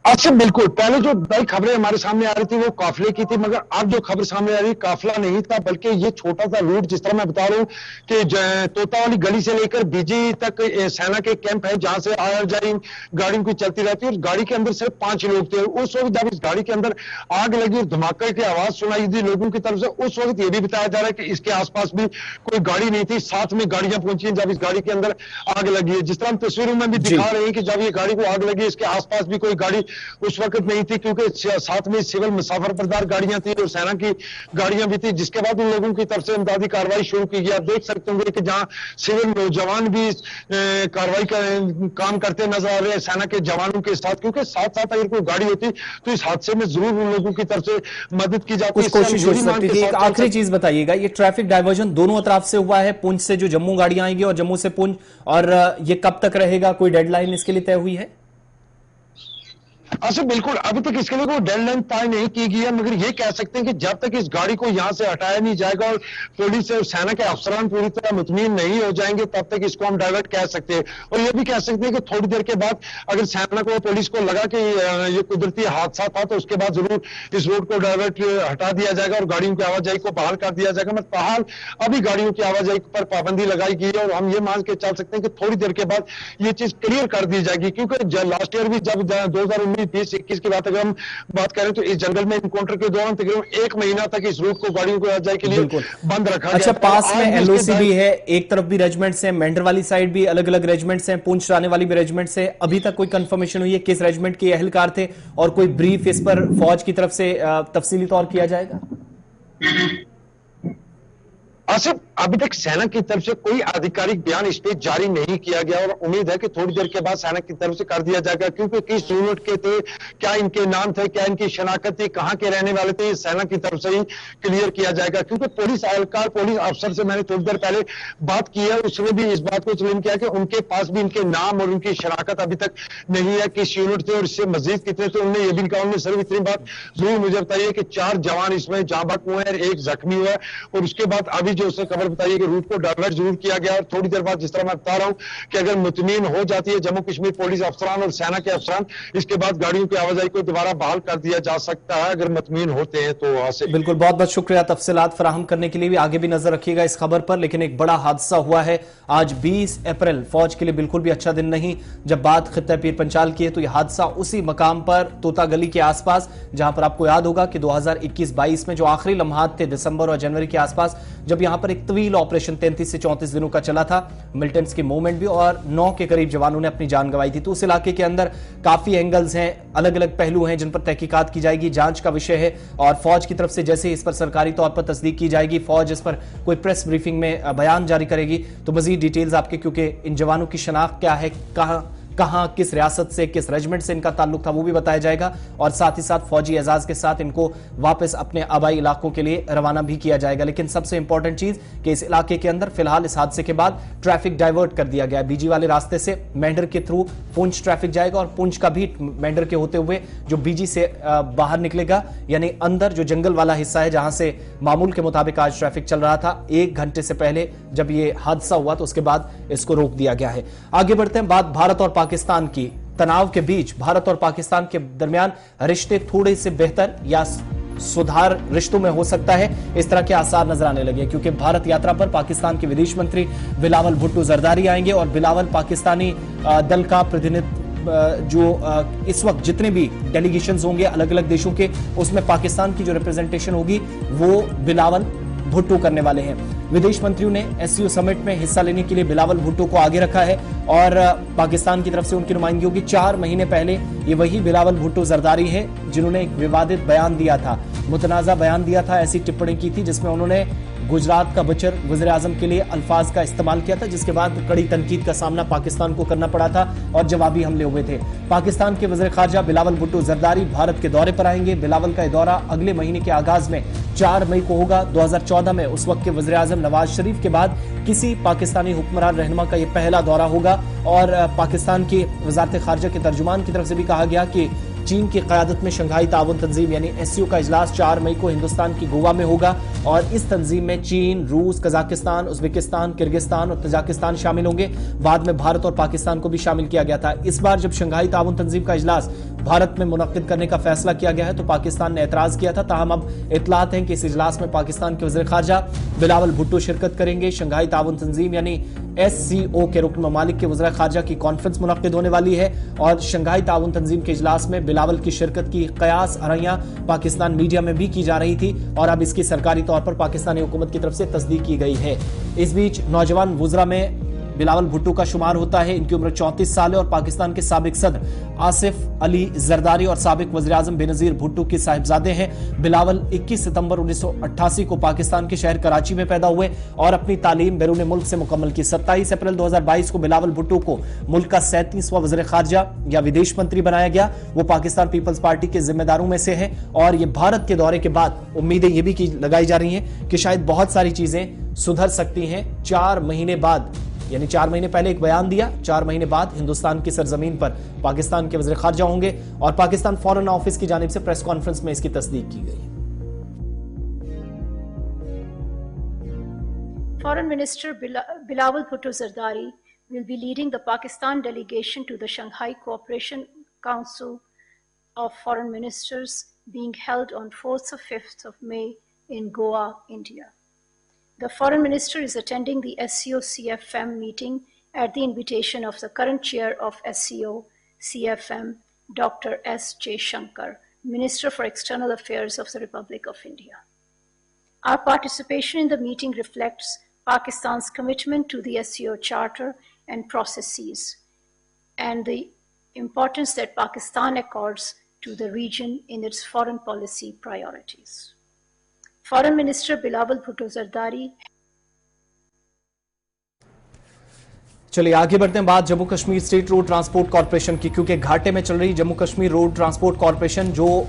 B: अच्छा, बिल्कुल पहले जो बड़ी खबरें हमारे सामने आ रही थी वो काफिले की थी, मगर अब जो खबर सामने आ रही है काफिला नहीं था, बल्कि ये छोटा सा रूट जिस तरह मैं बता रहा हूं कि तोता वाली गली से लेकर बीजी तक सेना के कैंप है जहां से आर जारी गाड़ियों की चलती रहती है। और गाड़ी के अंदर सिर्फ 5 लोग थे। उस वक्त जब इस गाड़ी के अंदर आग लगी और धमाके की आवाज सुनाई दी लोगों की तरफ से, उस वक्त ये भी बताया जा रहा है कि इसके आसपास भी कोई गाड़ी नहीं थी, साथ में गाड़ियां पहुंची जब इस गाड़ी के अंदर आग लगी है। जिस तरह हम तस्वीरों में भी दिखा रहे हैं कि जब ये गाड़ी को आग लगी इसके आसपास भी कोई गाड़ी उस वक्त नहीं थी, क्योंकि साथ में सिविल मुसाफिर बरदार गाड़ियां थी और सेना की गाड़ियां भी थी, जिसके बाद उन लोगों की तरफ से इमदादी कार्रवाई शुरू की गई। आप देख सकते होंगे कि जहां सिविल नौजवान भी कार्रवाई का काम करते नजर आ रहे हैं सेना के जवानों के साथ, क्योंकि साथ साथ अगर कोई गाड़ी होती तो इस हादसे में जरूर उन लोगों की तरफ से मदद की जाती,
A: कोशिश हो सकती थी। एक आखिरी चीज बताइएगा, ये ट्रैफिक डायवर्जन दोनों अतराफ से हुआ है, पुंछ से जो जम्मू गाड़ियां आएंगी और जम्मू से पुंछ, और ये कब तक रहेगा, कोई डेडलाइन इसके लिए तय हुई है?
B: अच्छा बिल्कुल, अभी तक इसके लिए कोई डेडलाइन तय नहीं की गई है, मगर ये कह सकते हैं कि जब तक इस गाड़ी को यहां से हटाया नहीं जाएगा और पुलिस और सेना के अफसरान पूरी तरह मुतमीन नहीं हो जाएंगे, तब तक इसको हम डाइवर्ट कह सकते हैं। और ये भी कह सकते हैं कि थोड़ी देर के बाद अगर सेना को पुलिस को लगा कि ये कुदरती हादसा था, तो उसके बाद जरूर इस रोड को डाइवर्ट हटा दिया जाएगा और गाड़ियों की आवाजाही को बहाल कर दिया जाएगा। मगर बहाल अभी गाड़ियों की आवाजाही पर पाबंदी लगाई गई है और हम ये मान के चल सकते हैं कि थोड़ी देर के बाद ये चीज क्लियर कर दी जाएगी, क्योंकि लास्ट ईयर भी जब 2019, 20, 21 की बात अगर हम बात करें तो इस जंगल में इनकाउंटर के दौरान तकरीबन 1 महीना तक इस रूट को गाड़ियों को आवाजाही के लिए बंद रखा गया।
A: अच्छा, पास में एलओसी भी है, एक तरफ भी रेजिमेंट्स हैं, मेंढर वाली साइड भी अलग अलग रेजिमेंट्स हैं, पूंछ राने वाली भी रेजिमेंट्स है। अभी तक कोई कंफर्मेशन हुई है किस रेजिमेंट के एहलकार थे और कोई ब्रीफ इस पर फौज की तरफ से तफसीली तौर किया जाएगा?
B: आसिफ, अभी तक सेना की तरफ से कोई आधिकारिक बयान इस पे जारी नहीं किया गया और उम्मीद है कि थोड़ी देर के बाद सेना की तरफ से कर दिया जाएगा, क्योंकि किस यूनिट के थे, क्या इनके नाम थे, क्या इनकी शनाख्त थी, कहां के रहने वाले थे, सेना की तरफ से ही क्लियर किया जाएगा। क्योंकि पुलिस एहलकार, पुलिस अफसर से मैंने थोड़ी देर पहले बात की है, उसने भी इस बात को क्लेम किया कि उनके पास भी इनके नाम और उनकी शनाख्त अभी तक नहीं है, किस यूनिट थे और इससे मजीद कितने थे। उन्होंने ये भी कहा, उन्होंने सिर्फ इतनी बात जरूर मुझे बताइए कि 4 जवान इसमें जाँ बहक हुए हैं, 1 जख्मी हुआ है। और उसके बाद अभी जो उसने खबर बताई कि रूट को डाइवर्ट जरूर किया गया और थोड़ी देर बाद जिस तरह मैं बता रहा हूं कि अगर मुतमीन हो जाती है जम्मू कश्मीर पुलिस अफसरान और सेना के अफसरान, इसके बाद गाड़ियों की आवाजाही को दोबारा बहाल कर दिया जा सकता है अगर मुतमीन होते हैं तो। वहां से
A: बिल्कुल, बहुत बहुत शुक्रिया तफसीलात फराहम करने के लिए। भी आगे भी नजर रखिएगा इस खबर पर। लेकिन एक बड़ा हादसा हुआ है आज 20 अप्रैल, फौज के लिए बिल्कुल भी अच्छा दिन नहीं। जब बात खित्ता पीर पंचाल की है तो यह हादसा उसी मकाम पर तोता गली के आसपास, जहां पर आपको याद होगा कि 2021-22 में जो आखिरी लम्हात थे दिसंबर और जनवरी के आसपास, जब यहां पर एक तवील ऑपरेशन 33 से 34 दिनों का चला था, मिलिटेंट्स की मूवमेंट भी, और 9 के करीब जवानों ने अपनी जान गंवाई थी। तो उस इलाके के अंदर काफी एंगल्स हैं, अलग अलग पहलू हैं जिन पर तहकीकात की जाएगी, जांच का विषय है। और फौज की तरफ से जैसे इस पर सरकारी तौर पर तस्दीक की जाएगी, फौज इस पर कोई प्रेस ब्रीफिंग में बयान जारी करेगी, तो मजीद डिटेल्स आपके, क्योंकि इन जवानों की शनाख्त क्या है, कहां किस रियासत से, किस रेजिमेंट से इनका ताल्लुक था, वो भी बताया जाएगा। और साथ ही साथ फौजी एजाज के साथ इनको वापस अपने आबाई इलाकों के लिए रवाना भी किया जाएगा। लेकिन सबसे इंपॉर्टेंट चीज कि इस इलाके के अंदर फिलहाल इस हादसे के बाद ट्रैफिक डाइवर्ट कर दिया गया है। बीजी वाले रास्ते से मेंढर के थ्रू पुंछ ट्रैफिक जाएगा और पुंछ का भी मेंढर के होते हुए जो बीजी से बाहर निकलेगा, यानी अंदर जो जंगल वाला हिस्सा है जहां से मामूल के मुताबिक आज ट्रैफिक चल रहा था, 1 घंटे से पहले जब ये हादसा हुआ तो उसके बाद इसको रोक दिया गया है। आगे बढ़ते हैं, बात भारत और पाकिस्तान की। तनाव के बीच भारत और पाकिस्तान के दरमियान रिश्ते थोड़े से बेहतर या सुधार रिश्तों में हो सकता है, इस तरह के आसार नजर आने लगे, क्योंकि भारत यात्रा पर पाकिस्तान के विदेश मंत्री बिलावल भुट्टो जरदारी आएंगे और बिलावल पाकिस्तानी दल का प्रतिनिधित्व जो इस वक्त जितने भी डेलीगेशंस होंगे अलग अलग देशों के, उसमें पाकिस्तान की जो रिप्रेजेंटेशन होगी वो बिलावल भुट्टो करने वाले हैं। विदेश मंत्रियों ने एससीओ समिट में हिस्सा लेने के लिए बिलावल भुट्टो को आगे रखा है और पाकिस्तान की तरफ से उनकी नुमाइंदगी होगी। 4 महीने पहले ये वही बिलावल भुट्टो जरदारी है जिन्होंने एक विवादित बयान दिया था, मुतनाज़ा बयान दिया था, ऐसी टिप्पणी की थी जिसमें उन्होंने गुजरात का बचर वज़ीर आज़म के लिए अल्फाज का इस्तेमाल किया था, जिसके बाद कड़ी तनकीद का सामना पाकिस्तान को करना पड़ा था और जवाबी हमले हुए थे। पाकिस्तान के वज़ीर खारजा बिलावल भुट्टो जरदारी भारत के दौरे पर आएंगे। बिलावल का दौरा अगले महीने के आगाज में 4 मई को होगा। 2014 में उस वक्त के वज़ीर आज़म नवाज शरीफ के बाद किसी पाकिस्तानी हुक्मरान रहनुमा का यह पहला दौरा होगा। और पाकिस्तान की वज़ारत खारजा के तर्जुमान की तरफ से भी कहा गया कि चीन की क़यादत में शंघाई ताउन तंजीम यानी एससीओ का इजलास 4 मई को हिंदुस्तान की गोवा में होगा और इस तंजीम में चीन, रूस, कजाकिस्तान, उज्बेकिस्तान, किर्गिस्तान और तजाकिस्तान शामिल होंगे। बाद में भारत और पाकिस्तान को भी शामिल किया गया था। इस बार जब शंघाई ताउन तंजीम का इजलास भारत में मुनक्किद करने का फैसला किया गया है तो पाकिस्तान ने एतराज किया था। ताहम अब इतलात हैं कि इस इजलास में पाकिस्तान के वज़ीर खारजा बिलावल भुट्टो शिरकत करेंगे। शंघाई ताउन तंजीम यानी एससीओ के रुकन ममालिक के वज़ीर खारजा की कॉन्फ्रेंस मुनक्किद होने वाली है और शंघाई ताउन तंजीम के इजलास में बिलावल की शिरकत की कयास आराइयां पाकिस्तान मीडिया में भी की जा रही थी और अब इसकी सरकारी तौर पर पाकिस्तानी हुकूमत की तरफ से तस्दीक की गई है। इस बीच नौजवान वुज़रा में बिलावल भुट्टो का शुमार होता है। इनकी उम्र 34 साल है और पाकिस्तान के साबिक सदर आसिफ अली जरदारी और साबिक वज़ीर आज़म बेनज़ीर भुट्टो के साहिबजादे हैं। बिलावल 21 सितंबर 1988 को पाकिस्तान के शहर कराची में पैदा हुए और अपनी तालीम बैरून मुल्क से मुकम्मल की। 27 अप्रैल 2022 को बिलावल भुट्टो को मुल्क का 37वां वज़ीर खारजा या विदेश मंत्री बनाया गया। वो पाकिस्तान पीपल्स पार्टी के जिम्मेदारों में से है और ये भारत के दौरे के बाद उम्मीदें ये भी लगाई जा रही हैं कि शायद बहुत सारी चीजें सुधर सकती हैं। 4 महीने बाद यानी 4 महीने पहले एक बयान दिया, 4 महीने बाद हिंदुस्तान की सरजमीन पर पाकिस्तान के वज़ीर ख़ारजा होंगे और पाकिस्तान फॉरेन ऑफिस की जानिब से प्रेस कॉन्फ्रेंस में इसकी तस्दीक की गई।
C: Foreign Minister Bilawal Bhutto Zardari will be leading the Pakistan delegation to the Shanghai Cooperation Council of Foreign Ministers being held on 4th or 5th of May in Goa, India. The Foreign Minister is attending the SCO-CFM meeting at the invitation of the current chair of SCO-CFM, Dr. S. J. Shankar, Minister for External Affairs of the Republic of India. Our participation in the meeting reflects Pakistan's commitment to the SCO Charter and processes, and the importance that Pakistan accords to the region in its foreign policy priorities. Foreign Minister Bilawal Bhutto Zardari.
A: चलिए आगे बढ़ते हैं। बात Jammu Kashmir state road transport corporation की, क्योंकि घाटे में चल रही Jammu Kashmir road transport corporation, जो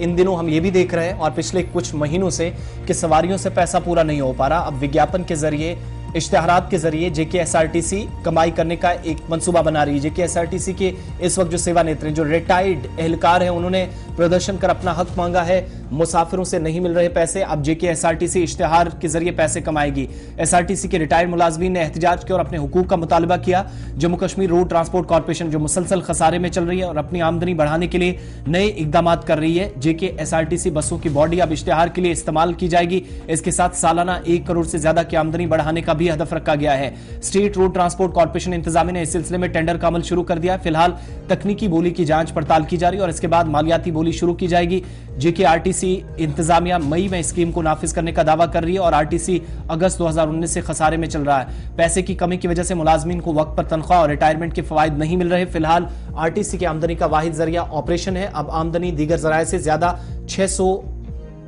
A: इन दिनों हम ये भी देख रहे हैं और पिछले कुछ महीनों से कि सवारियों से पैसा पूरा नहीं हो पा रहा। अब विज्ञापन के जरिए, इश्तिहारात के जरिए जेकेएसआरटीसी कमाई करने का एक मंसूबा बना रही है। जेकेएसआरटीसी के इस वक्त जो सेवानिवृत्त, जो रिटायर्ड एहलकार हैं, उन्होंने प्रदर्शन कर अपना हक मांगा है। मुसाफिरों से नहीं मिल रहे पैसे, अब जेकेएसआरटीसी इश्तिहार के जरिए पैसे कमाएगी। एसआरटीसी के रिटायर्ड मुलाजमीन ने एहतजाज किया और अपने हुकूक का मुतालबा किया। Jammu Kashmir road transport corporation जो मुसलसल खसारे में चल रही है और अपनी आमदनी बढ़ाने के लिए नए इकदाम कर रही है। जेकेएसआरटीसी बसों की बॉडी अब इश्तिहार के लिए इस्तेमाल की जाएगी। इसके साथ सालाना 1 करोड़ से ज्यादा की आमदनी बढ़ाने का भी हदफ रखा गया है। स्टेट रोड ट्रांसपोर्ट कॉर्पोरेशन इंतजामिया ने इस सिलसिले में टेंडर का अमल शुरू कर दिया है। फिलहाल तकनीकी बोली की जांच पड़ताल की जा रही है और इसके बाद मालियाती बोली शुरू की जाएगी। जेकेआरटीसी इंतजामिया मई में स्कीम को नाफिज करने का दावा कर रही है और आरटीसी अगस्त 2019 से खसारे में चल रहा है। पैसे की कमी की वजह से मुलाजमीन को वक्त पर तनख्वाह और रिटायरमेंट के फवायद नहीं मिल रहे। फिलहाल आरटीसी की आमदनी का वाहिद जरिया ऑपरेशन है। अब आमदनी दीगर जराये से ज्यादा 600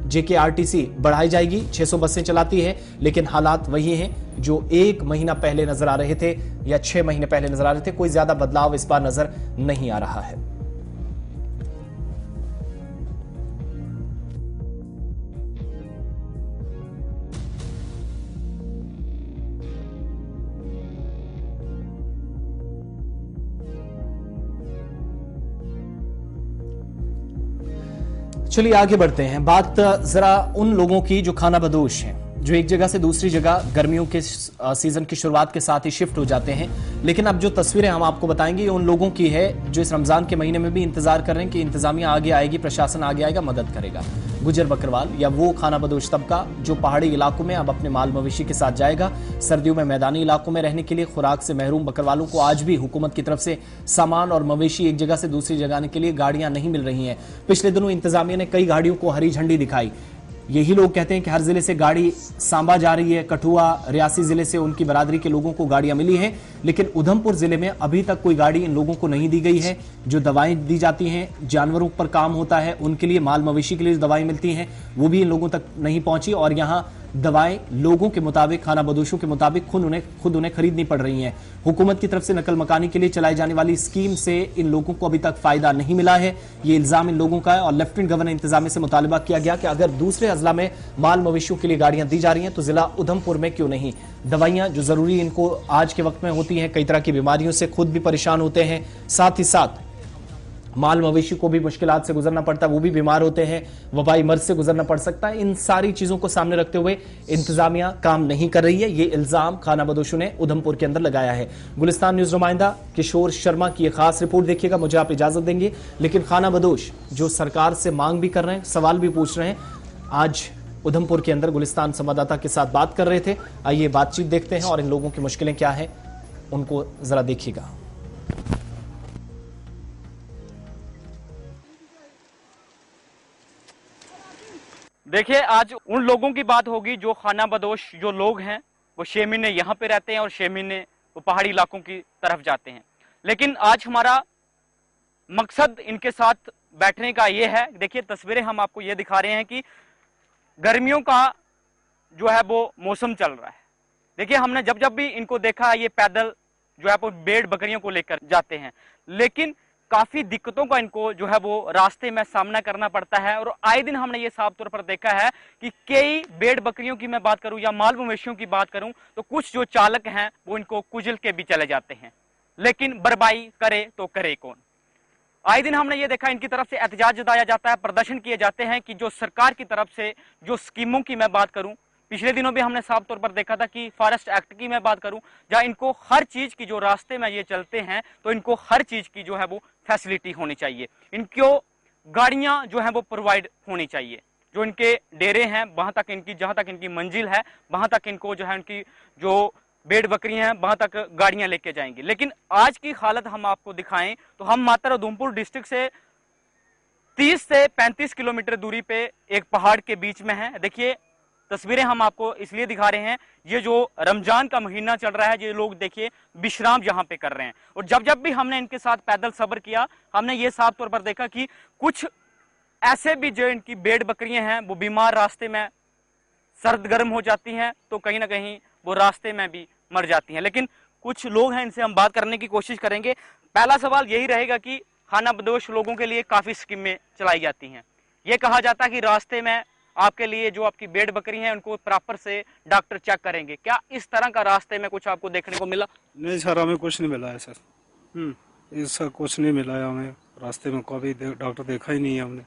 A: जेकेआरटीसी बढ़ाई जाएगी। 600 बसें चलाती है, लेकिन हालात वही हैं जो 1 महीना पहले नजर आ रहे थे या 6 महीने पहले नजर आ रहे थे। कोई ज्यादा बदलाव इस बार नजर नहीं आ रहा है। चलिए आगे बढ़ते हैं। बात जरा उन लोगों की जो खाना बदोश हैं, जो एक जगह से दूसरी जगह गर्मियों के सीजन की शुरुआत के साथ ही शिफ्ट हो जाते हैं। लेकिन अब जो तस्वीरें हम आपको बताएंगे ये उन लोगों की है जो इस रमजान के महीने में भी इंतजार कर रहे हैं कि इंतजामिया आगे आएगी, प्रशासन आगे आएगा, मदद करेगा। गुजर बकरवाल या वो खाना बदोश तबका जो पहाड़ी इलाकों में अब अपने माल मवेशी के साथ जाएगा। सर्दियों में मैदानी इलाकों में रहने के लिए खुराक से महरूम बकरवालों को आज भी हुकूमत की तरफ से सामान और मवेशी एक जगह से दूसरी जगह के लिए गाड़ियां नहीं मिल रही हैं। पिछले दिनों इंतजामिया ने कई गाड़ियों को हरी झंडी दिखाई। यही लोग कहते हैं कि हर जिले से गाड़ी सांबा जा रही है, कठुआ, रियासी जिले से उनकी बरादरी के लोगों को गाड़ियां मिली हैं, लेकिन उधमपुर जिले में अभी तक कोई गाड़ी इन लोगों को नहीं दी गई है। जो दवाएं दी जाती हैं, जानवरों पर काम होता है, उनके लिए, माल मवेशी के लिए दवाएं मिलती हैं, वो भी इन लोगों तक नहीं पहुंची और यहां दवाएं लोगों के मुताबिक, खाना बदोशों के मुताबिक खुद उन्हें खरीदनी पड़ रही हैं। हुकूमत की तरफ से नकल मकानी के लिए चलाई जाने वाली स्कीम से इन लोगों को अभी तक फायदा नहीं मिला है। ये इल्जाम इन लोगों का है और लेफ्टिनेंट गवर्नर इंतजामिया से मुतालबा किया गया कि अगर दूसरे अजला में माल मवेशियों के लिए गाड़ियां दी जा रही हैं तो जिला उधमपुर में क्यों नहीं। दवाइयां जो जरूरी इनको आज के वक्त में होती हैं, कई तरह की बीमारियों से खुद भी परेशान होते हैं, साथ ही साथ माल मवेशी को भी मुश्किलात से गुजरना पड़ता है, वो भी बीमार होते हैं, वबाई मर्ज से गुजरना पड़ सकता है। इन सारी चीजों को सामने रखते हुए इंतजामिया काम नहीं कर रही है। ये इल्जाम खाना बदोशों ने उधमपुर के अंदर लगाया है। गुलिस्तान न्यूज नुमाइंदा किशोर शर्मा की एक खास रिपोर्ट देखिएगा, मुझे आप इजाजत देंगे। लेकिन खाना बदोश जो सरकार से मांग भी कर रहे हैं, सवाल भी पूछ रहे हैं, आज उधमपुर के अंदर गुलिस्तान संवाददाता के साथ बात कर रहे थे। आइए बातचीत देखते हैं और इन लोगों की मुश्किलें क्या है उनको जरा देखिएगा।
D: देखिए, आज उन लोगों की बात होगी जो खाना बदोश जो लोग हैं, वो 6 महीने यहाँ पे रहते हैं और 6 महीने वो पहाड़ी इलाकों की तरफ जाते हैं। लेकिन आज हमारा मकसद इनके साथ बैठने का ये है। देखिए तस्वीरें हम आपको ये दिखा रहे हैं कि गर्मियों का जो है वो मौसम चल रहा है। देखिए हमने जब जब भी इनको देखा है, ये पैदल जो है वो भेड़ बकरियों को लेकर जाते हैं, लेकिन काफी दिक्कतों का इनको जो है वो रास्ते में सामना करना पड़ता है। और आए दिन हमने ये साफ तौर पर देखा है कि कई भेड़ बकरियों की मैं बात करूं या माल मवेशियों की बात करूं तो कुछ जो चालक हैं वो इनको कुचल के भी चले जाते हैं, लेकिन बर्बाई करे तो करे कौन। आए दिन हमने ये देखा इनकी तरफ से एहतजाज जताया जाता है, प्रदर्शन किए जाते हैं कि जो सरकार की तरफ से जो स्कीमों की मैं बात करूं, पिछले दिनों भी हमने साफ तौर पर देखा था कि फॉरेस्ट एक्ट की मैं बात करूं, जहां इनको हर चीज की जो रास्ते में ये चलते हैं तो इनको हर चीज की जो है वो फैसिलिटी होनी चाहिए, इनको गाड़ियां जो है वो प्रोवाइड होनी चाहिए, जो इनके डेरे हैं वहां तक इनकी, जहां तक इनकी मंजिल है वहां तक इनको जो है उनकी जो भेड़ बकरियां हैं वहां तक गाड़ियां लेके जाएंगी। लेकिन आज की हालत हम आपको दिखाएं तो हम मात्र उधमपुर डिस्ट्रिक्ट से 30 से 35 किलोमीटर दूरी पे एक पहाड़ के बीच में है। देखिए तस्वीरें हम आपको इसलिए दिखा रहे हैं, ये जो रमजान का महीना चल रहा है, ये लोग देखिए विश्राम यहाँ पे कर रहे हैं। और जब जब भी हमने इनके साथ पैदल सफर किया, हमने ये साफ तौर पर देखा कि कुछ ऐसे भी जो इनकी भेड़ बकरियां हैं वो बीमार रास्ते में सर्द गर्म हो जाती हैं तो कहीं ना कहीं वो रास्ते में भी मर जाती हैं। लेकिन कुछ लोग हैं, इनसे हम बात करने की कोशिश करेंगे। पहला सवाल यही रहेगा कि खाना बदोश लोगों के लिए काफी स्कीमें चलाई जाती हैं, ये कहा जाता है कि रास्ते में आपके लिए जो आपकी भेड़ बकरी हैं उनको प्रॉपर से डॉक्टर चेक करेंगे, क्या इस तरह का रास्ते में कुछ आपको देखने को मिला?
E: नहीं सर, हमें कुछ नहीं मिला है सर। इसका कुछ नहीं मिला है हमें, रास्ते में कभी डॉक्टर देखा ही नहीं है हमने।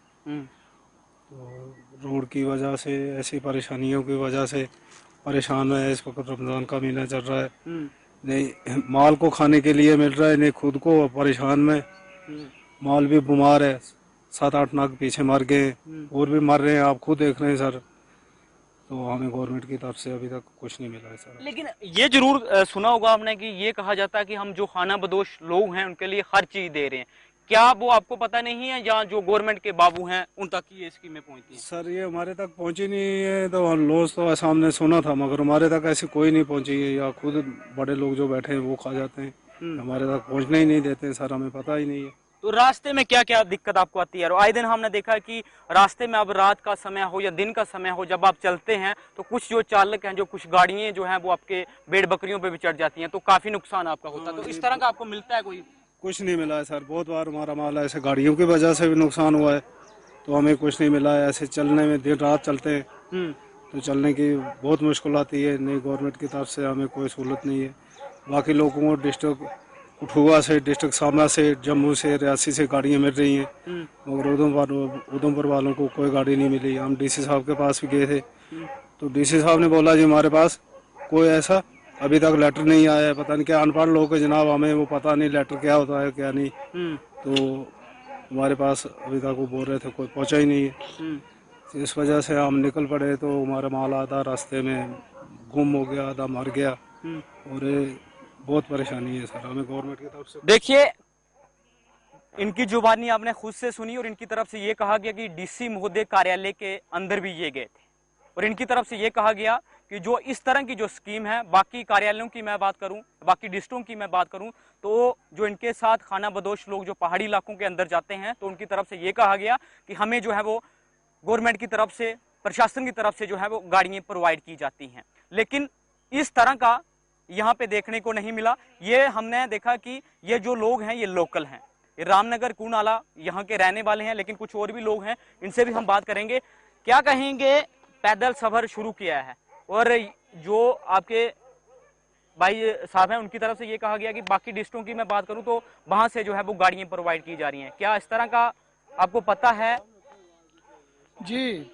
E: तो रोड की वजह से, ऐसी परेशानियों की वजह से परेशान है। इस वक्त रमजान का महीना चल रहा है, नहीं माल को खाने के लिए मिल रहा है, नहीं खुद को परेशान में, माल भी बीमार है, 7-8 नाग पीछे मर गए, और भी मर रहे हैं, आप खुद देख रहे हैं सर। तो हमें गवर्नमेंट की तरफ से अभी तक कुछ नहीं मिला है सर।
D: लेकिन ये जरूर सुना होगा हमने कि ये कहा जाता है कि हम जो खाना बदोश लोग हैं उनके लिए हर चीज दे रहे हैं, क्या वो आपको पता नहीं है या जो गवर्नमेंट के बाबू हैं उन तक ये स्कीमें पहुंचती हैं?
E: सर ये हमारे तक पहुंची नहीं है, तो हम लोग तो ऐसा हमने सुना था, मगर हमारे तक ऐसी कोई नहीं पहुंची है, या खुद बड़े लोग जो बैठे हैं वो खा जाते हैं, हमारे तक पहुंचने ही नहीं देते सर, हमें पता ही नहीं है।
D: तो रास्ते में क्या क्या दिक्कत आपको आती है? और आए दिन हमने देखा कि रास्ते में अब रात का समय हो या दिन का समय हो, जब आप चलते हैं तो कुछ जो चालक हैं, जो कुछ गाड़ियां जो हैं वो आपके भेड़ बकरियों पे भी चढ़ जाती हैं, तो काफी नुकसान आपका होता है। तो इस तरह का आपको मिलता है कोई?
E: कुछ नहीं मिला है सर, बहुत बार हमारा माल ऐसे गाड़ियों की वजह से भी नुकसान हुआ है, तो हमें कुछ नहीं मिला है। ऐसे चलने में दिन रात चलते हैं तो चलने की बहुत मुश्किल आती है, नहीं गवर्नमेंट की तरफ से हमें कोई सहूलत नहीं है। बाकी लोगों को डिस्ट्रिक्ट कठुआ से, डिस्ट्रिक्ट सामना से, जम्मू से, रियासी से गाड़ियाँ मिल रही हैं, मगर उधमपुर वालों को कोई गाड़ी नहीं मिली। हम डीसी साहब के पास भी गए थे, तो डीसी साहब ने बोला जी हमारे पास कोई ऐसा अभी तक लेटर नहीं आया है, पता नहीं क्या अनपढ़ लोग हैं जनाब, हमें वो पता नहीं लेटर क्या होता है क्या नहीं। तो हमारे पास अभी तक वो बोल रहे थे कोई पहुंचा ही नहीं है। इस वजह से हम निकल पड़े, तो हमारा माल आधा रास्ते में गुम हो गया, आधा मर गया, और बहुत परेशानी है सर हमें गवर्नमेंट की तरफ से।
D: देखिए इनकी जुबानी आपने खुद से सुनी, और इनकी तरफ से ये कहा गया कि डीसी महोदय कार्यालय के अंदर भी ये गए थे, और इनकी तरफ से ये कहा गया कि जो इस तरह की जो स्कीम है, बाकी कार्यालयों की मैं बात करूं, बाकी डिस्ट्रिक्टों की मैं बात करूं, तो जो इनके साथ खाना बदोश लोग जो पहाड़ी इलाकों के अंदर जाते हैं, तो उनकी तरफ से ये कहा गया कि हमें जो है वो गवर्नमेंट की तरफ से, प्रशासन की तरफ से जो है वो गाड़ियां प्रोवाइड की जाती हैं। लेकिन इस तरह का यहाँ पे देखने को नहीं मिला। ये हमने देखा कि ये जो लोग हैं ये लोकल हैं, ये रामनगर कूनाला यहाँ के रहने वाले हैं, लेकिन कुछ और भी लोग हैं, इनसे भी हम बात करेंगे। क्या कहेंगे, पैदल सफर शुरू किया है, और जो आपके भाई साहब हैं उनकी तरफ से ये कहा गया कि बाकी डिस्ट्रिक्टों की मैं बात करूं तो वहां से जो है वो गाड़ियां प्रोवाइड की जा रही हैं, क्या इस तरह का आपको पता है?
F: जी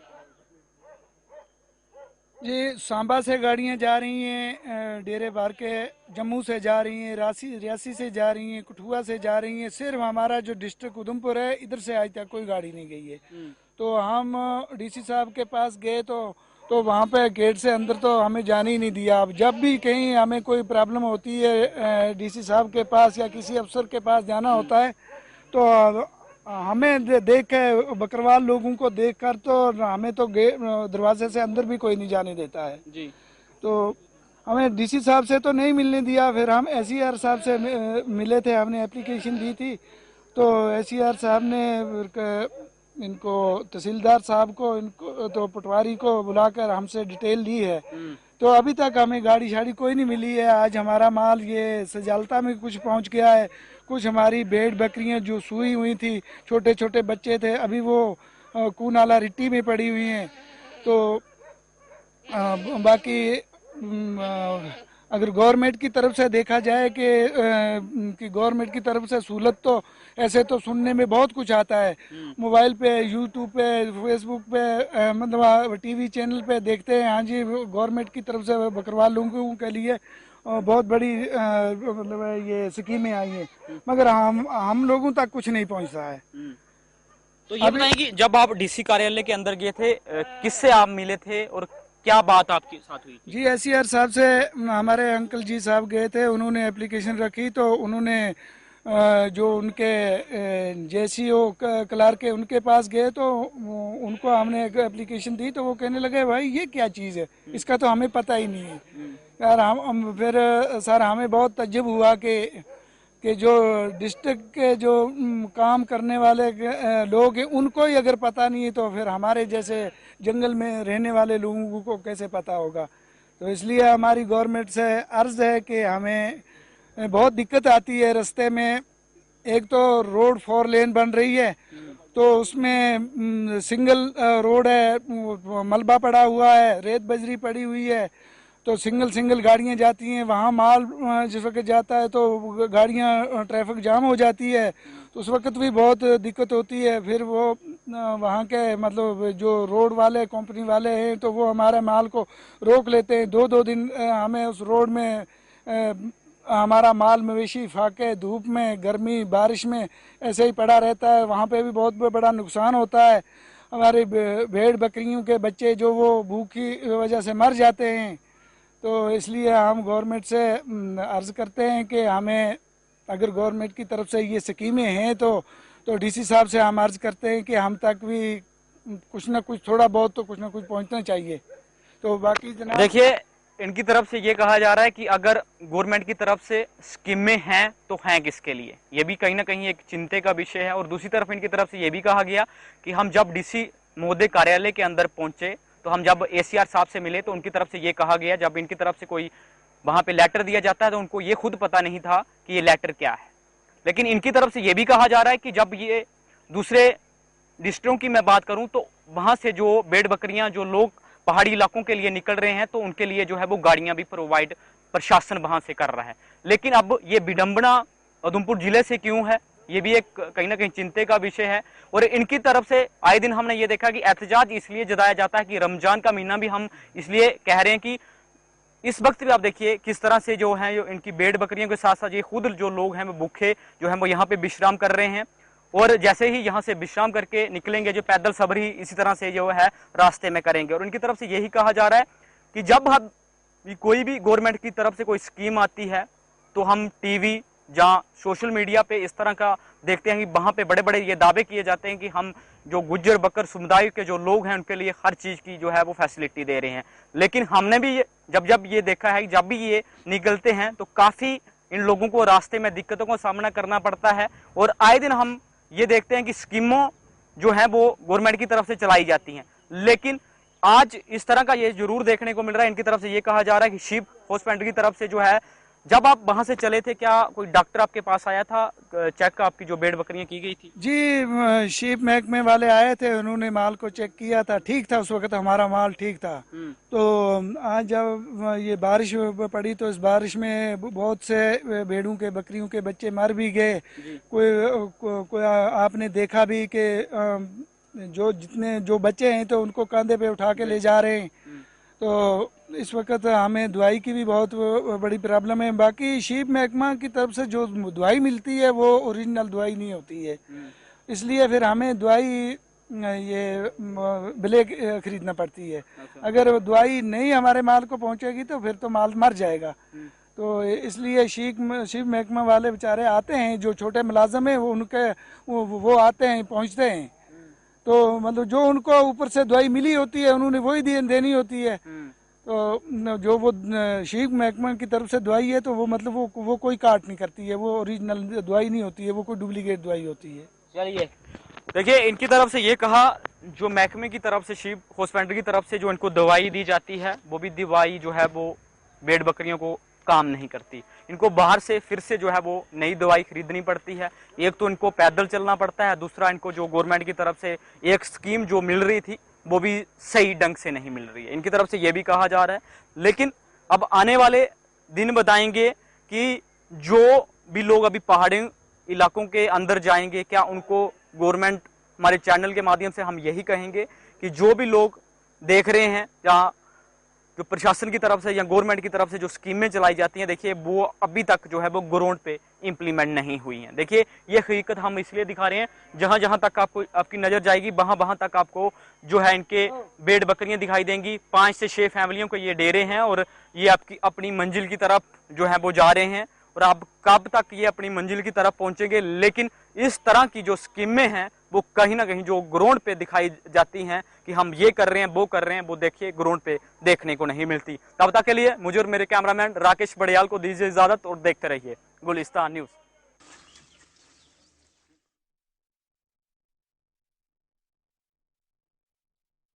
F: सांबा से गाड़ियां जा रही हैं, डेरे बार के जम्मू से जा रही हैं, रियासी से जा रही हैं, कठुआ से जा रही हैं। सिर्फ हमारा जो डिस्ट्रिक्ट उधमपुर है, इधर से आज तक कोई गाड़ी नहीं गई है। तो हम डीसी साहब के पास गए तो वहाँ पे गेट से अंदर तो हमें जाने ही नहीं दिया। अब जब भी कहीं हमें कोई प्रॉब्लम होती है, डीसी साहब के पास या किसी अफसर के पास जाना होता है, तो हमें देख के, बकरवाल लोगों को देखकर तो हमें तो दरवाजे से अंदर भी कोई नहीं जाने देता है जी। तो हमें डीसी साहब से तो नहीं मिलने दिया, फिर हम एसईआर साहब से मिले थे, हमने एप्लीकेशन दी थी, तो एसईआर साहब ने इनको तहसीलदार साहब को, इनको तो पटवारी को बुलाकर हमसे डिटेल ली है तो अभी तक हमें गाड़ी शाड़ी कोई नहीं मिली है। आज हमारा माल ये सजालता में कुछ पहुंच गया है, कुछ हमारी भेड़ बकरियां जो सूई हुई थी, छोटे छोटे बच्चे थे, अभी वो कूनाला रिट्टी में पड़ी हुई हैं। तो बाकी अगर गवर्नमेंट की तरफ से देखा जाए कि गवर्नमेंट की तरफ से सहूलत तो ऐसे तो सुनने में बहुत कुछ आता है, मोबाइल पे, यूट्यूब पे, फेसबुक पे, मतलब टीवी चैनल पे देखते हैं, हाँ जी गवर्नमेंट की तरफ से बकरवाल लोगों के लिए बहुत बड़ी मतलब ये स्कीमें आई हैं, मगर हम लोगों तक कुछ नहीं पहुंचता है।
D: तो ये बताएं कि जब आप डीसी कार्यालय के अंदर गए थे, किससे आप मिले थे और क्या बात आपके साथ हुई थी?
F: जी SCR साहब से हमारे अंकल जी साहब गए थे, उन्होंने एप्लीकेशन रखी, तो उन्होंने जो उनके JCO क्लार्क है उनके पास गए, तो उनको हमने एक एप्लीकेशन दी, तो वो कहने लगे भाई ये क्या चीज़ है, इसका तो हमें पता ही नहीं है यार। हम फिर सर हमें बहुत तज्जुब हुआ कि जो डिस्ट्रिक्ट के जो काम करने वाले लोग हैं उनको ही अगर पता नहीं है तो फिर हमारे जैसे जंगल में रहने वाले लोगों को कैसे पता होगा। तो इसलिए हमारी गवर्नमेंट से अर्ज है कि हमें बहुत दिक्कत आती है रास्ते में। एक तो रोड 4 लेन बन रही है, तो उसमें सिंगल रोड है, मलबा पड़ा हुआ है, रेत बजरी पड़ी हुई है, तो सिंगल गाड़ियां जाती हैं, वहाँ माल जिस वक्त जाता है तो गाड़ियां ट्रैफिक जाम हो जाती है, तो उस वक्त भी बहुत दिक्कत होती है। फिर वो वहाँ के मतलब जो रोड वाले कंपनी वाले हैं तो वो हमारे माल को रोक लेते हैं, 2-2 दिन हमें उस रोड में हमारा माल मवेशी फाके धूप में, गर्मी, बारिश में ऐसे ही पड़ा रहता है। वहाँ पे भी बहुत बड़ा नुकसान होता है। हमारे भेड़ बकरियों के बच्चे जो वो भूख की वजह से मर जाते हैं। तो इसलिए हम गवर्नमेंट से अर्ज़ करते हैं कि हमें अगर गवर्नमेंट की तरफ से ये स्कीमें हैं तो DC साहब से हम अर्ज़ करते हैं कि हम तक भी कुछ ना कुछ, थोड़ा बहुत तो कुछ ना कुछ पहुंचना चाहिए। तो बाकी जनाब
D: देखिए, इनकी तरफ से ये कहा जा रहा है कि अगर गवर्नमेंट की तरफ से स्कीमें हैं तो हैं किसके लिए, ये भी कहीं ना कहीं एक चिंता का विषय है। और दूसरी तरफ इनकी तरफ से ये भी कहा गया कि हम जब DC महोदय कार्यालय के अंदर पहुंचे तो हम जब ACR साहब से मिले तो उनकी तरफ से ये कहा गया, जब इनकी तरफ से कोई वहां पे लेटर दिया जाता है तो उनको ये खुद पता नहीं था कि ये लेटर क्या है। लेकिन इनकी तरफ से ये भी कहा जा रहा है कि जब ये दूसरे डिस्ट्रिक्टों की मैं बात करूं तो वहां से जो भेड़ बकरियां जो लोग पहाड़ी इलाकों के लिए निकल रहे हैं तो उनके लिए जो है वो गाड़ियां भी प्रोवाइड प्रशासन वहां से कर रहा है। लेकिन अब ये विडंबना उधमपुर जिले से क्यों है, ये भी एक कहीं ना कहीं चिंता का विषय है। और इनकी तरफ से आए दिन हमने ये देखा कि एहतजाज इसलिए जताया जाता है कि रमजान का महीना भी हम इसलिए कह रहे हैं कि इस वक्त भी आप देखिए किस तरह से जो है इनकी भेड़ बकरियों के साथ साथ ये खुद जो लोग हैं वो भूखे जो है वो यहाँ पे विश्राम कर रहे हैं। और जैसे ही यहाँ से विश्राम करके निकलेंगे जो पैदल सफर ही इसी तरह से जो है रास्ते में करेंगे। और उनकी तरफ से यही कहा जा रहा है कि जब हम कोई भी गवर्नमेंट की तरफ से कोई स्कीम आती है तो हम टीवी जहाँ सोशल मीडिया पे इस तरह का देखते हैं कि वहाँ पे बड़े बड़े ये दावे किए जाते हैं कि हम जो गुज्जर बकर समुदाय के जो लोग हैं उनके लिए हर चीज़ की जो है वो फैसिलिटी दे रहे हैं। लेकिन हमने भी जब ये देखा है, जब भी ये निकलते हैं तो काफ़ी इन लोगों को रास्ते में दिक्कतों का सामना करना पड़ता है। और आए दिन हम ये देखते हैं कि स्कीमों जो है वो गवर्नमेंट की तरफ से चलाई जाती हैं, लेकिन आज इस तरह का ये जरूर देखने को मिल रहा है। इनकी तरफ से ये कहा जा रहा है कि शीप हॉस्पिटल की तरफ से जो है, जब आप वहां से चले थे क्या कोई डॉक्टर आपके पास आया था चेक आपकी जो भेड़ बकरियां की गई थी?
F: जी शीप महकमे वाले आए थे, उन्होंने माल को चेक किया था, ठीक था, उस वक्त हमारा माल ठीक था। तो आज जब ये बारिश पड़ी तो इस बारिश में बहुत से भेड़ों के बकरियों के बच्चे मर भी गए। कोई आपने देखा भी कि जो बच्चे हैं तो उनको कंधे पे उठा के ले जा रहे हैं। तो इस वक्त हमें दवाई की भी बहुत बड़ी प्रॉब्लम है। बाकी शीप महकमा की तरफ से जो दवाई मिलती है वो ओरिजिनल दवाई नहीं होती है, इसलिए फिर हमें दवाई ये ब्लैक खरीदना पड़ती है। अगर दवाई नहीं हमारे माल को पहुंचेगी तो फिर तो माल मर जाएगा। तो इसलिए शीप महकमा वाले बेचारे आते हैं, जो छोटे मुलाजम हैं वो आते हैं, पहुंचते हैं, तो मतलब जो उनको ऊपर से दवाई मिली होती है उन्होंने वही देनी होती है। तो जो वो शीप महकमा की तरफ से दवाई है तो वो मतलब वो कोई काट नहीं करती है, वो ओरिजिनल दवाई नहीं होती है, वो कोई डुप्लीकेट दवाई होती है।
D: चलिए देखिए, इनकी तरफ से ये कहा, जो महकमे की तरफ से, शीप हॉस्पिटल की तरफ से जो इनको दवाई दी जाती है, वो भी दवाई जो है वो भेड़ बकरियों को काम नहीं करती। इनको बाहर से फिर से जो है वो नई दवाई खरीदनी पड़ती है। एक तो इनको पैदल चलना पड़ता है, दूसरा इनको जो गवर्नमेंट की तरफ से एक स्कीम जो मिल रही थी वो भी सही ढंग से नहीं मिल रही है, इनकी तरफ से ये भी कहा जा रहा है। लेकिन अब आने वाले दिन बताएंगे कि जो भी लोग अभी पहाड़ी इलाकों के अंदर जाएंगे, क्या उनको गवर्नमेंट, हमारे चैनल के माध्यम से हम यही कहेंगे कि जो भी लोग देख रहे हैं जहाँ जो प्रशासन की तरफ से या गवर्नमेंट की तरफ से जो स्कीमें चलाई जाती हैं, देखिए वो अभी तक जो है वो ग्राउंड पे इंप्लीमेंट नहीं हुई हैं। देखिए, ये हकीकत हम इसलिए दिखा रहे हैं, जहां जहां तक आपकी नजर जाएगी वहां वहां तक आपको जो है इनके भेड़ बकरियां दिखाई देंगी। 5 से 6 फैमिलियों के ये डेरे हैं और ये आपकी अपनी मंजिल की तरफ जो है वो जा रहे हैं। और अब कब तक ये अपनी मंजिल की तरफ पहुंचेंगे, लेकिन इस तरह की जो स्कीमें हैं वो कहीं ना कहीं जो ग्राउंड पे दिखाई जाती हैं कि हम ये कर रहे हैं, वो कर रहे हैं, वो देखिए ग्राउंड पे देखने को नहीं मिलती। तब तक के लिए मुझे और मेरे कैमरामैन राकेश बड़ियाल को दीजिए इजाजत और देखते रहिए गुलिस्तान न्यूज।